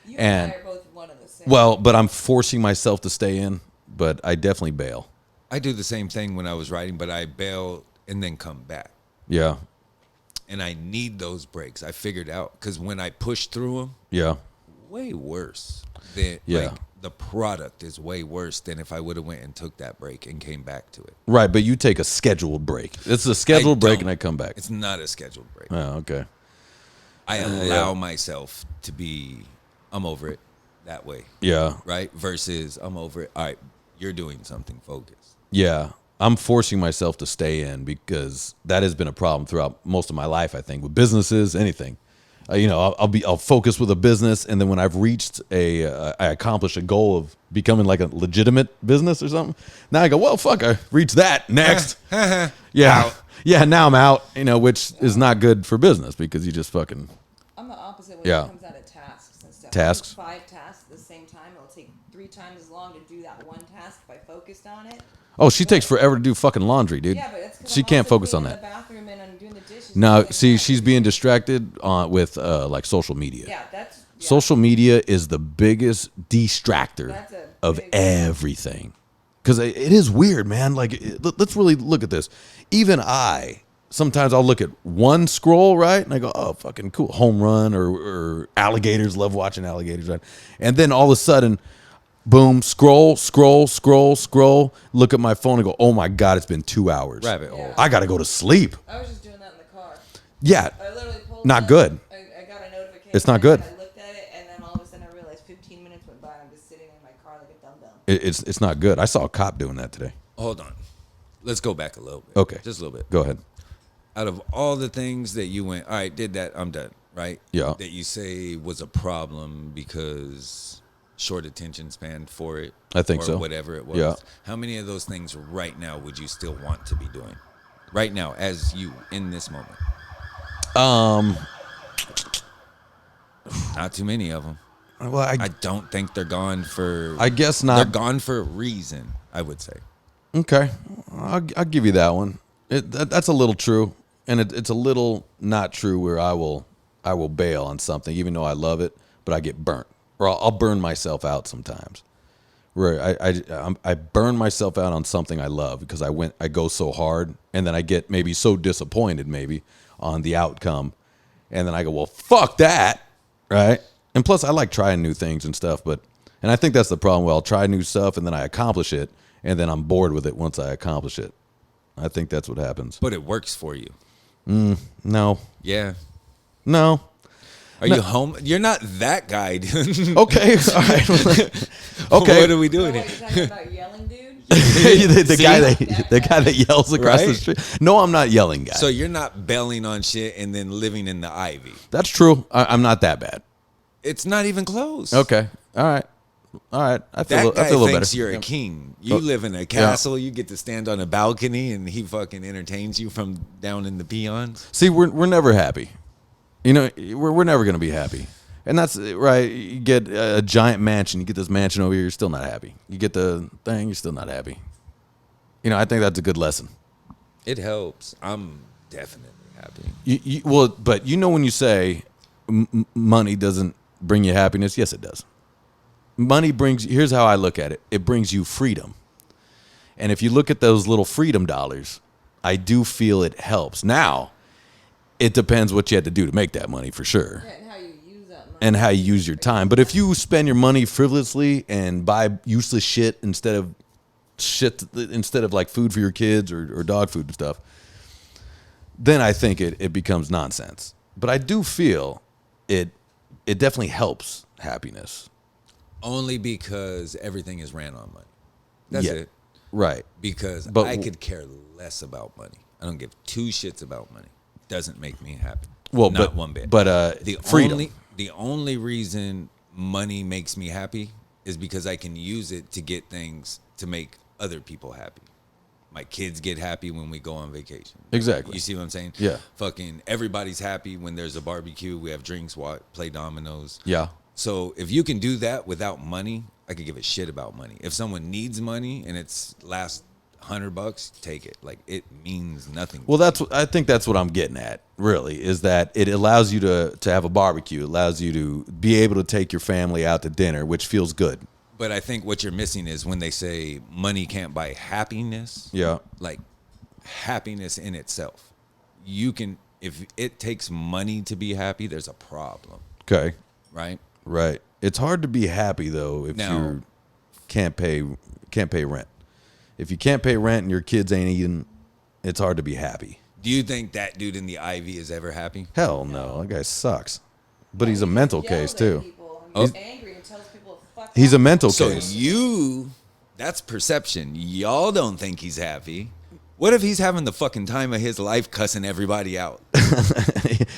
You And- and I are both one of the same. Well, but I'm forcing myself to stay in, but I definitely bail. I do the same thing when I was writing, but I bail and then come back. Yeah. And I need those breaks. I figured out because when I push through them, Yeah. way worse. Than, Yeah. Like, the product is way worse than if I would have went and took that break and came back to it. Right, but you take a scheduled break. It's a scheduled break, don't. and I come back. It's not a scheduled break. Oh, okay. I allow myself to be, I'm over it that way, Yeah. right? Versus I'm over it. All right, you're doing something focused. Yeah. I'm forcing myself to stay in because that has been a problem throughout most of my life, I think, with businesses, anything. I'll focus with a business, and then when I've reached I accomplish a goal of becoming like a legitimate business or something. Now I go, well, fuck, I reached that. Next. Yeah. Out. Yeah, now I'm out, which is not good for business because you just fucking I'm the opposite when Yeah. it comes out of tasks and stuff. Tasks? 5 tasks at the same time. It'll take 3 times as long to do that one task if I focused on it. Oh, she takes forever to do fucking laundry, dude. Yeah, but that's 'cause She I'm can't also focus on cleaning that. the bathroom and I'm doing the dishes. Now, at the same see, time. she's being distracted with like social media. Yeah, that's yeah. Social media is the biggest distractor That's a of big- everything. Because it is weird, man. Like, let's really look at this. Even sometimes I'll look at one scroll, right? And I go, oh, fucking cool. Home run or alligators. Love watching alligators, right? And then all of a sudden, boom, scroll. Look at my phone and go, oh my God, it's been 2 hours. Rabbit hole. I got to go to sleep. I was just doing that in the car. Yeah. I literally pulled Not up, good. I got a notification. It's not good. I looked at it, and then all of a sudden I realized 15 minutes went by, and I'm just sitting in my car like a dum-dum. It's not good. I saw a cop doing that today. Hold on. Let's go back a little bit. Okay. Just a little bit. Go ahead. Out of all the things that you went, all right, did that, I'm done, right? Yeah. That you say was a problem because short attention span for it. I think or so. Whatever it was. Yeah. How many of those things right now would you still want to be doing? Right now, as you in this moment. Not too many of them. Well, I don't think they're gone for. I guess They're not. gone for a reason, I would say. Okay, I'll give you that one. That's a little true, and it's a little not true where I will bail on something even though I love it, but I get burnt, or I'll burn myself out sometimes. Where I burn myself out on something I love because I go so hard, and then I get maybe so disappointed maybe on the outcome, and then I go, well, fuck that, right? And plus, I like trying new things and stuff, and I think that's the problem. Well, I'll try new stuff, and then I accomplish it, and then I'm bored with it once I accomplish it. I think that's what happens. But it works for you. No. Yeah. No. Are you home? You're not that guy, dude. Okay. All right. Okay. What are we doing What, here? you're talking about yelling, dude? the guy that yells across the Right? street. No, I'm not yelling, guy. So you're not belling on shit and then living in the ivy. That's true. I'm not that bad. It's not even close. Okay. All right. I feel That guy a little thinks better. you're a king. You Oh, live in a castle. You get to stand on a balcony, and he fucking entertains you from down in the peons. See, we're never happy. We're never gonna be happy, and that's right. You get a giant mansion. You get this mansion over here. You're still not happy. You get the thing. You're still not happy. I think that's a good lesson. It helps. I'm definitely happy. But when you say money doesn't bring you happiness, yes, it does. Money brings. Here's how I look at it. It brings you freedom, and if you look at those little freedom dollars, I do feel it helps. Now, it depends what you had to do to make that money, for sure. Yeah, and how you use that money. And how you use your time. But if you spend your money frivolously and buy useless shit instead of like food for your kids or dog food and stuff, then I think it becomes nonsense. But I do feel it definitely helps happiness. Only because everything is ran on money. That's Yeah. it. Right. Because But I could care less about money. I don't give two shits about money. Doesn't make me happy. Well, not but, one bit. But freedom. The only reason money makes me happy is because I can use it to get things to make other people happy. My kids get happy when we go on vacation. Exactly. You see what I'm saying? Yeah. Fucking everybody's happy when there's a barbecue. We have drinks, play dominoes. Yeah. So if you can do that without money, I could give a shit about money. If someone needs money and it's last $100, take it. Like, it means nothing. Well, I think that's what I'm getting at, really, is that it allows you to have a barbecue. It allows you to be able to take your family out to dinner, which feels good. But I think what you're missing is when they say money can't buy happiness. Yeah. Like, happiness in itself. You can, if it takes money to be happy, there's a problem. Okay. Right? Right. It's hard to be happy, though, if you can't pay rent. If you can't pay rent and your kids ain't eating, it's hard to be happy. Do you think that dude in the Ivy is ever happy? Hell no. That guy sucks. But he's a mental case, too. He's angry and tells people to fuck He's a off. mental So case. that's perception. Y'all don't think he's happy. What if he's having the fucking time of his life cussing everybody out?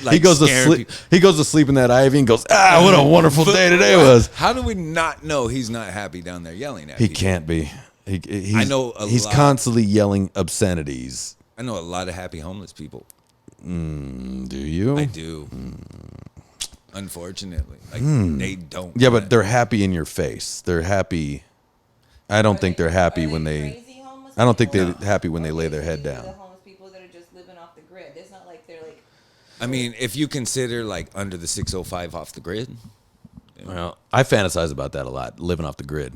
He goes to sleep. He goes to sleep in that Ivy and goes, what a wonderful day today was. How do we not know he's not happy down there yelling at He people? can't be. He's, I know he's lot. constantly yelling obscenities. I know a lot of happy homeless people. Do you? I do. Unfortunately. Like, they don't. Yeah, wanna- but they're happy in your face. They're happy. I don't think they're happy when they. Crazy homeless I don't think people? they're happy when they lay their Okay, head so these are down. The homeless people that are just living off the grid. It's not like they're like. I mean, if you consider like under the 605 off the grid, Well, I fantasize about that a lot, living off the grid.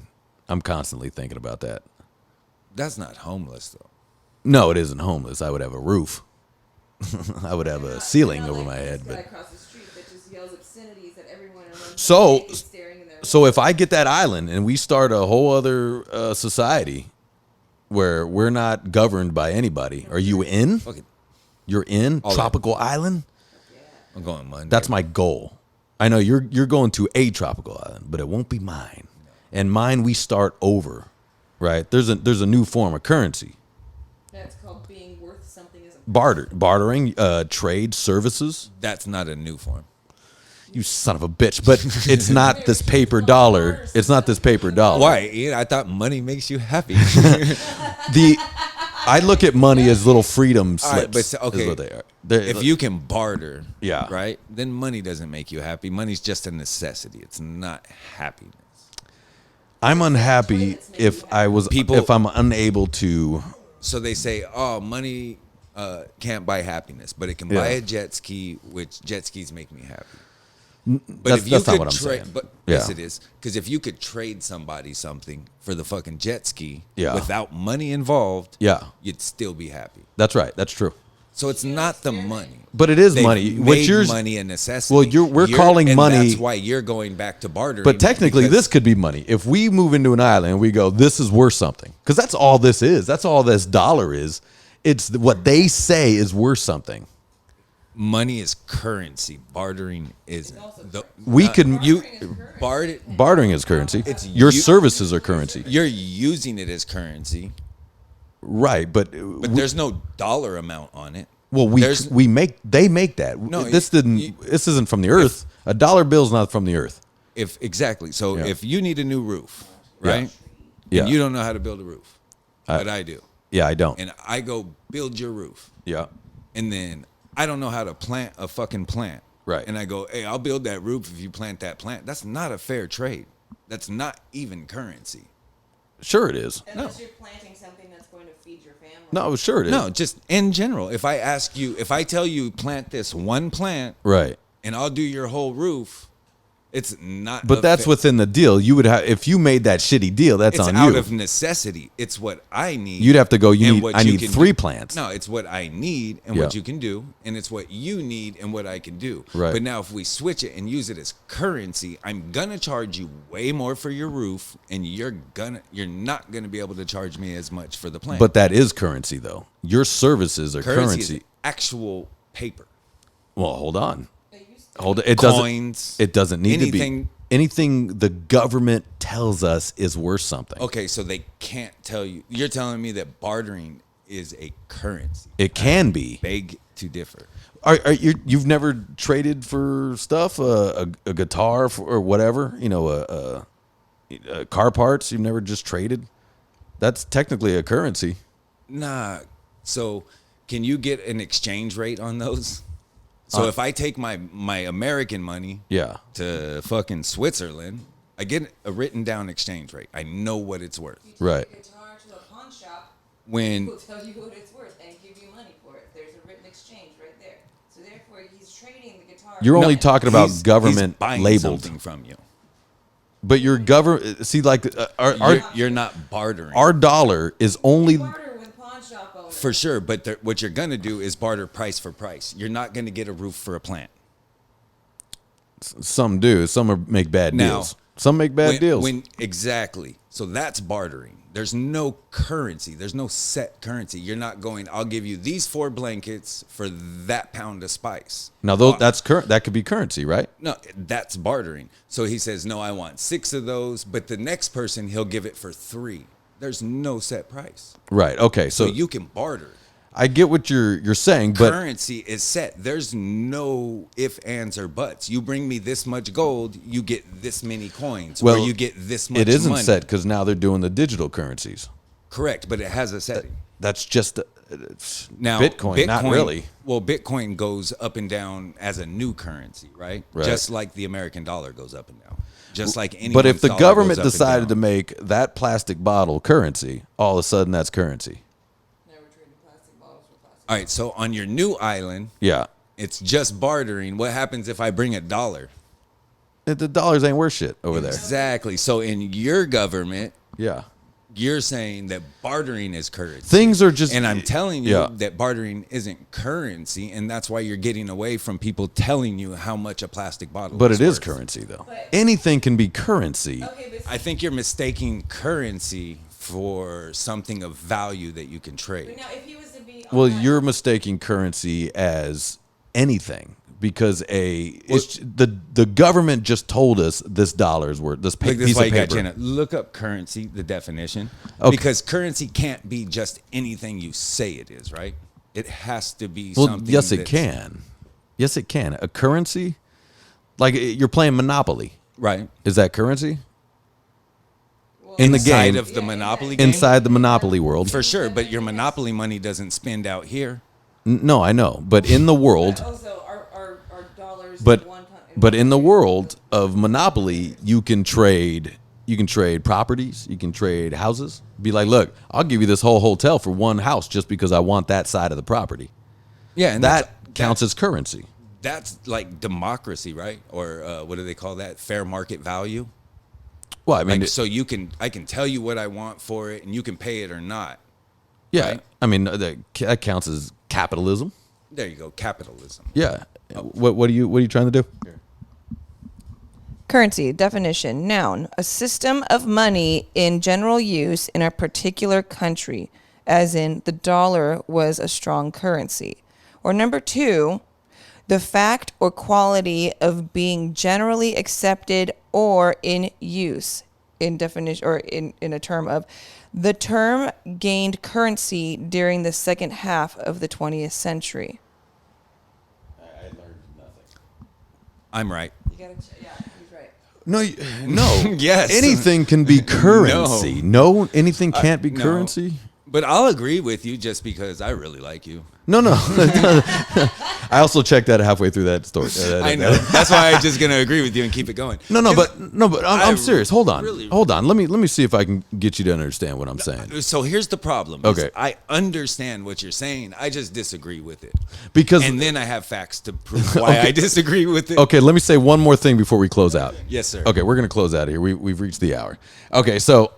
I'm constantly thinking about that. that's not homeless though. No, it isn't homeless. I would have a roof. I would have a ceiling Not over like my this head. guy But across the street that just yells obscenities at everyone and runs So- naked staring in their so if I get that island and we start a whole other society where we're not governed by anybody, are you in? Fuck it. You're in All in. tropical island? I'm going Monday. That's my goal. I know you're going to a tropical island, but it won't be mine. And mine, we start over, right? There's a new form of currency, That's called being worth something as a bartering, trade, services. That's not a new form. You son of a bitch! But it's not this paper dollar. It's not this paper dollar. Why, Ian? I thought money makes you happy. I look at money as little freedom All right, slips. but okay, is what they are. They're- if you can barter, Yeah. right, then money doesn't make you happy. Money's just a necessity. It's not happiness. I'm unhappy if I'm unable to. So they say, oh, money can't buy happiness, but it can buy Yeah. a jet ski, which jet skis make me happy. But That's not what I'm saying. But Yeah. yes, it is. Because if you could trade somebody something for the fucking jet ski Yeah. without money involved, Yeah, you'd still be happy. that's right. That's true. So it's not the money. But it is They've money. made What yours? money a necessity. Well, we're calling and money- That's why you're going back to bartering. But technically, because- this could be money. If we move into an island and we go, this is worth something, because that's all this is. That's all this dollar is. It's what they say is worth something. money is currency. Bartering isn't. We can You barter. bartering is currency. It's Your you- services are currency, You're using it as currency, right? But there's no dollar amount on it. well, there's- they make that. No, this you- this isn't from the earth. A dollar bill's not from the earth. If exactly. So Yeah. if you need a new roof, Yeah. right? Yeah. And you don't know how to build a roof, but I do, Yeah, I don't. and I go build your roof, Yeah, and then I don't know how to plant a fucking plant, Right. And I go, hey, I'll build that roof if you plant that plant. That's not a fair trade. That's not even currency. sure it is. Unless you're planting something that's going to feed your family. No, sure it is. No, just in general. If I tell you plant this one plant, Right. and I'll do your whole roof, it's not. But that's within the deal. You would have if you made that shitty deal. That's It's on out you. of necessity. It's what I need. You'd have to go. and what I you need can 3 do. plants. No, it's what I need and Yeah. what you can do, and it's what you need and what I can do. Right. But now, if we switch it and use it as currency, I'm gonna charge you way more for your roof, and you're not gonna be able to charge me as much for the plant. But that is currency, though. Your services are currency. is actual paper. Well, hold on. They used Hold it. Coins. It doesn't need to anything- be. Anything the government tells us is worth something. Okay, so they can't tell you. You're telling me that bartering is a currency. It can be. Beg to differ. You've never traded for stuff, a guitar or whatever, car parts. You've never just traded. That's technically a currency. Nah. So can you get an exchange rate on those? So if I take my American money Yeah. to fucking Switzerland, I get a written down exchange rate. I know what it's worth. Right. Take a guitar to a pawn shop. When People tell you what it's worth and give you money for it. There's a written exchange right there. So therefore, he's trading the guitar. You're only talking about he's government buying labeled. something from you. But your government, see, like You're not bartering. our dollar is only. Barter with pawn shop owners. For sure, but what you're gonna do is barter price for price. You're not gonna get a roof for a plant. Some do. Some make bad Now, deals. Some make bad deals. Exactly. So that's bartering. There's no currency. There's no set currency. You're not going, I'll give you these 4 blankets for that pound of spice. Now, that's current. That could be currency, right? No, that's bartering. So he says, no, I want 6 of those, but the next person, he'll give it for 3. There's no set price. Right. Okay. So So you can barter. I get what you're saying, but Currency is set. There's no if, ands, or buts. You bring me this much gold, you get this many coins, or you get this much it isn't money. set because now they're doing the digital currencies. Correct, but it has a setting. That's just Now, Bitcoin, not really. Well, Bitcoin goes up and down as a new currency, right? Right. Just like the American dollar goes up and down. Just like any. But if the government decided to make that plastic bottle currency, all of a sudden that's currency. Never traded plastic bottles for plastic. All right, so on your new island, Yeah. it's just bartering. What happens if I bring $1? The dollars ain't worth shit over there. Exactly. So in your government, Yeah. you're saying that bartering is currency. Things are just. And I'm telling you Yeah. that bartering isn't currency, and that's why you're getting away from people telling you how much a plastic bottle But is it is worth. currency, though. But- Anything can be currency. Okay, but I think you're mistaking currency for something of value that you can trade. now if he was to be on Well, that- you're mistaking currency as anything because the government just told us this dollar is worth this Like this piece is why of you got paper. Jenna. Look up currency, the definition, Okay. because currency can't be just anything you say it is, right? It has to be Well, something. yes, it that's- can. Yes, it can. A currency, like you're playing Monopoly. right? Is that currency? In the Inside game, of the Monopoly game, inside the Monopoly world. for sure. But your Monopoly money doesn't spend out here. No, I know, but in the world, also our dollars. but in one but in the world of Monopoly, you can trade properties, you can trade houses. Be like, look, I'll give you this whole hotel for one house just because I want that side of the property. Yeah, and That counts as currency. that's like democracy, right? Or what do they call that? Fair market value. Well, I mean, Like, so I can tell you what I want for it, and you can pay it or not. yeah, right? I mean that counts as capitalism. There you go, capitalism. Yeah. What are you trying to do? Currency definition: noun, a system of money in general use in a particular country, as in the dollar was a strong currency. Or number 2, the fact or quality of being generally accepted or in use. In definition, or in a term of, the term gained currency during the second half of the 20th century. I learned nothing. I'm right. You gotta, yeah, he's right. No. Yes. Anything can be currency. No, anything can't be no. currency. But I'll agree with you just because I really like you. No. I also checked that halfway through that story. I know. That's why I'm just gonna agree with you and keep it going. But I'm I serious. Hold on. really- Hold on. Let me see if I can get you to understand what I'm saying. So here's the problem. is Okay. I understand what you're saying. I just disagree with it. Because And then I have facts to prove why I disagree with it. okay, let me say one more thing before we close out. Yes, sir. Okay, we're gonna close out here. We've reached the hour. Okay, so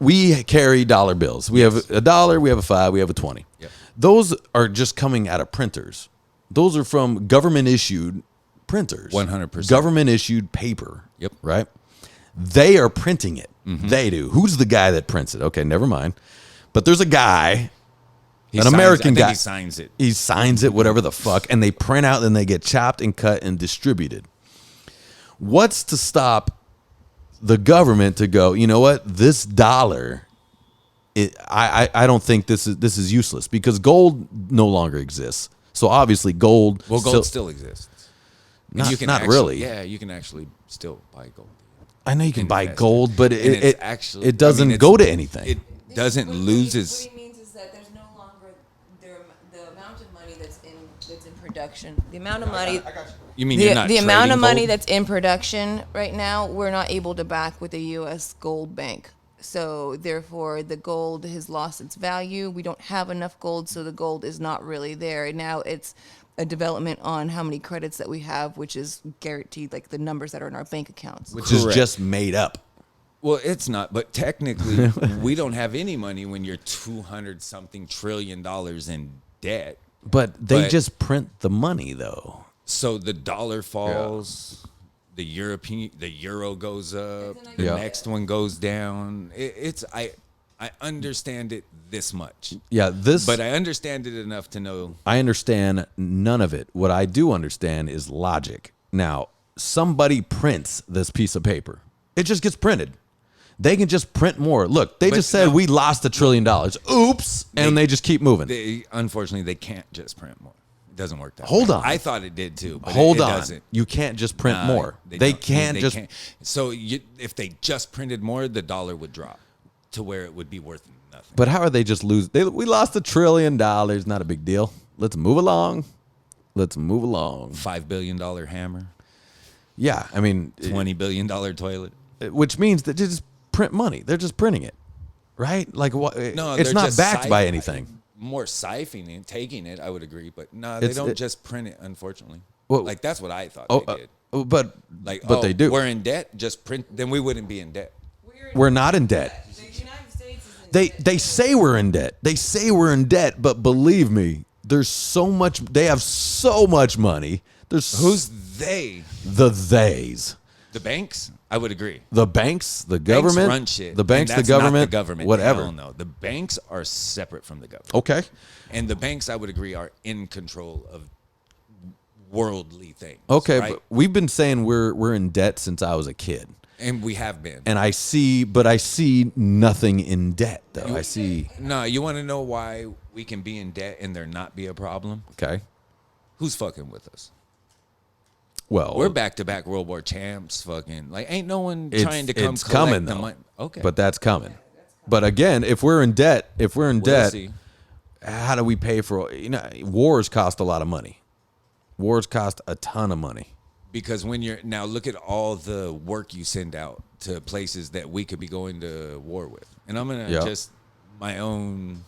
we carry dollar bills. We have $1, we have a 5, we have a 20. Yep. Those are just coming out of printers. Those are from government issued printers. 100%. Government issued paper. Yep. Right? They are printing it. They do. Who's the guy that prints it? Okay, never mind. But there's a guy, He an signs- American I think guy. He signs it. He signs it, whatever the fuck, and they print out and they get chopped and cut and distributed. What's to stop the government to go, you know what? This dollar I don't think this is useless because gold no longer exists. So obviously gold. Well, gold still exists. And Not, you can not actually, really. Yeah, you can actually still buy gold. I know you can buy Invest gold, but And it's it actually, it doesn't go to anything. It doesn't lose its. What he means is that there's no longer the amount of money that's in production. The amount of money. You mean you're not The amount of trading money gold? that's in production right now, we're not able to back with the U.S. gold bank. So therefore, the gold has lost its value. We don't have enough gold, so the gold is not really there. And now it's a development on how many credits that we have, which is guaranteed, like the numbers that are in our bank accounts. Which is Correct. just made up. Well, it's not, but technically, we don't have any money when you're $200-something trillion in debt. But they But- just print the money though. So the dollar falls, the euro goes up, the Yeah. next one goes down. I understand it this much, Yeah, but I understand it enough to know. I understand none of it. What I do understand is logic. Now, somebody prints this piece of paper. It just gets printed. They can just print more. Look, they But just said no. we lost $1 trillion. Oops, and they just keep moving. Unfortunately, they can't just print more. It doesn't work that Hold way. on. I thought it did too, but Hold it on. doesn't. You can't just print Nah, more. They don't. can't just. So if they just printed more, the dollar would drop to where it would be worth nothing. But how are they just lose? We lost $1 trillion. Not a big deal. Let's move along. $5 billion hammer, Yeah, I mean, $20 billion toilet. which means that they just print money. They're just printing it, right? Like what? No, it's they're not just backed by anything. More siphoning, taking it, I would agree, but no, It's- they don't it- just print it. Unfortunately, Well, like that's what I thought Oh, they did. but they do. We're in debt. Just print. Then we wouldn't be in debt. We're not in debt. The United States is in They say we're in debt. They say we're in debt, but believe me, there's so much. They have so much money. There's Who's they? the theys? The banks? I would agree. The banks, the government, Banks run shit. the banks, And the that's not government, the government. whatever. Hell no. The banks are separate from the government. Okay. And the banks, I would agree, are in control of worldly things. Okay, right? but we've been saying we're in debt since I was a kid, And we have been. and I see nothing in debt though. I see. No, you want to know why we can be in debt and there not be a problem? Okay. Who's fucking with us? Well, We're back-to-back World War champs. Fucking like, ain't no one it's, trying to come it's collect coming the though. money. Okay, But that's coming. But again, if we're in debt, we'll debt, see. how do we pay for? Wars cost a lot of money. Wars cost a ton of money. Because when you're now look at all the work you send out to places that we could be going to war with, and I'm gonna Yeah. just my own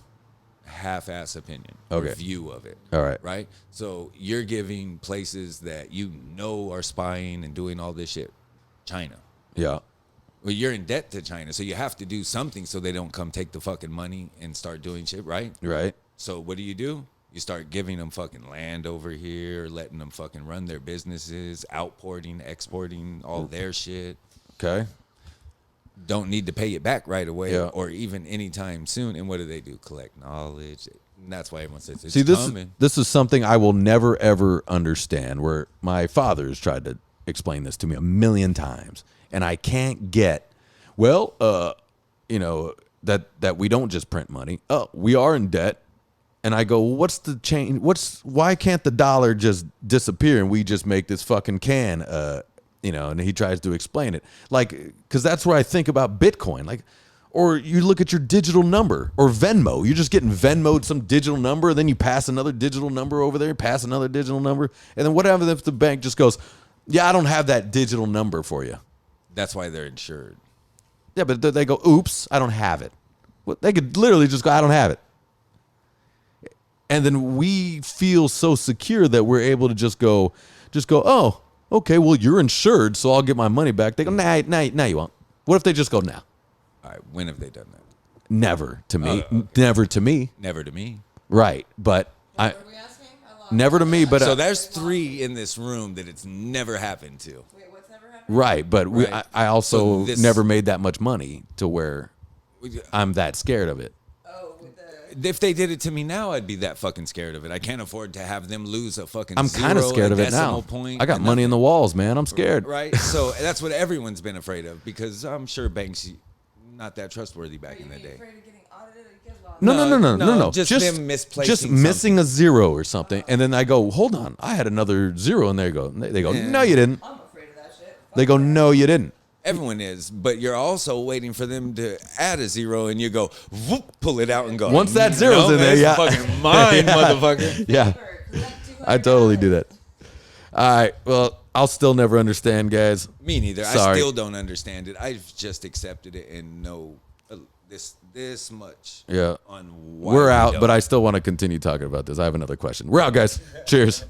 half-ass opinion Okay. or view of it. All right. Right. So you're giving places that you know are spying and doing all this shit. China. Yeah. Well, you're in debt to China, so you have to do something so they don't come take the fucking money and start doing shit. Right. Right. So what do? You start giving them fucking land over here, letting them fucking run their businesses, outporting, exporting all their shit. Okay. Don't need to pay it back right away Yeah. or even anytime soon. And what do? Collect knowledge. And that's why everyone says it's See, coming. this is something I will never ever understand. Where my father has tried to explain this to me a million times, and I can't get. Well, that we don't just print money. Oh, we are in debt, and I go, what's the change? Why can't the dollar just disappear and we just make this fucking can? And he tries to explain it, like, because that's where I think about Bitcoin, like. Or you look at your digital number or Venmo. You're just getting Venmoed some digital number, then you pass another digital number over there, pass another digital number. And then what happens if the bank just goes, yeah, I don't have that digital number for you. That's why they're insured. Yeah, but they go, oops, I don't have it. Well, they could literally just go, I don't have it. And then we feel so secure that we're able to just go, oh, okay, well, you're insured, so I'll get my money back. They go, nah, you won't. What if they just go, now? All right. When have they done that? Never to me. Never to me. Never to me. Right. But never to me, but So there's 3 in this room that it's never happened to. Wait, what's never happened? right. But Right. I also So this- never made that much money to where I'm that scared of it. Oh, with the If they did it to me now, I'd be that fucking scared of it. I can't afford to have them lose a fucking I'm kind of zero, scared a of it now. decimal point, I got and money in the nothing. walls, man. I'm scared. Right? So that's what everyone's been afraid of because I'm sure banks not that trustworthy back in the day. afraid of getting audited No. Just them misplacing just missing a zero or something, and then I go, hold on, I had another zero, and they go, no, you didn't. I'm afraid of that shit. They go, no, you didn't. Everyone is, but you're also waiting for them to add a zero, and you go, whoop, pull it out and go. Once that zero's no, in there, that's yeah. fucking mine, motherfucker. Yeah, I totally do that. All right, well, I'll still never understand, guys. Me neither. Sorry. I still don't understand it. I've just accepted it and know this much. Yeah, On why we're we out, don't. but I still want to continue talking about this. I have another question. We're out, guys. Cheers.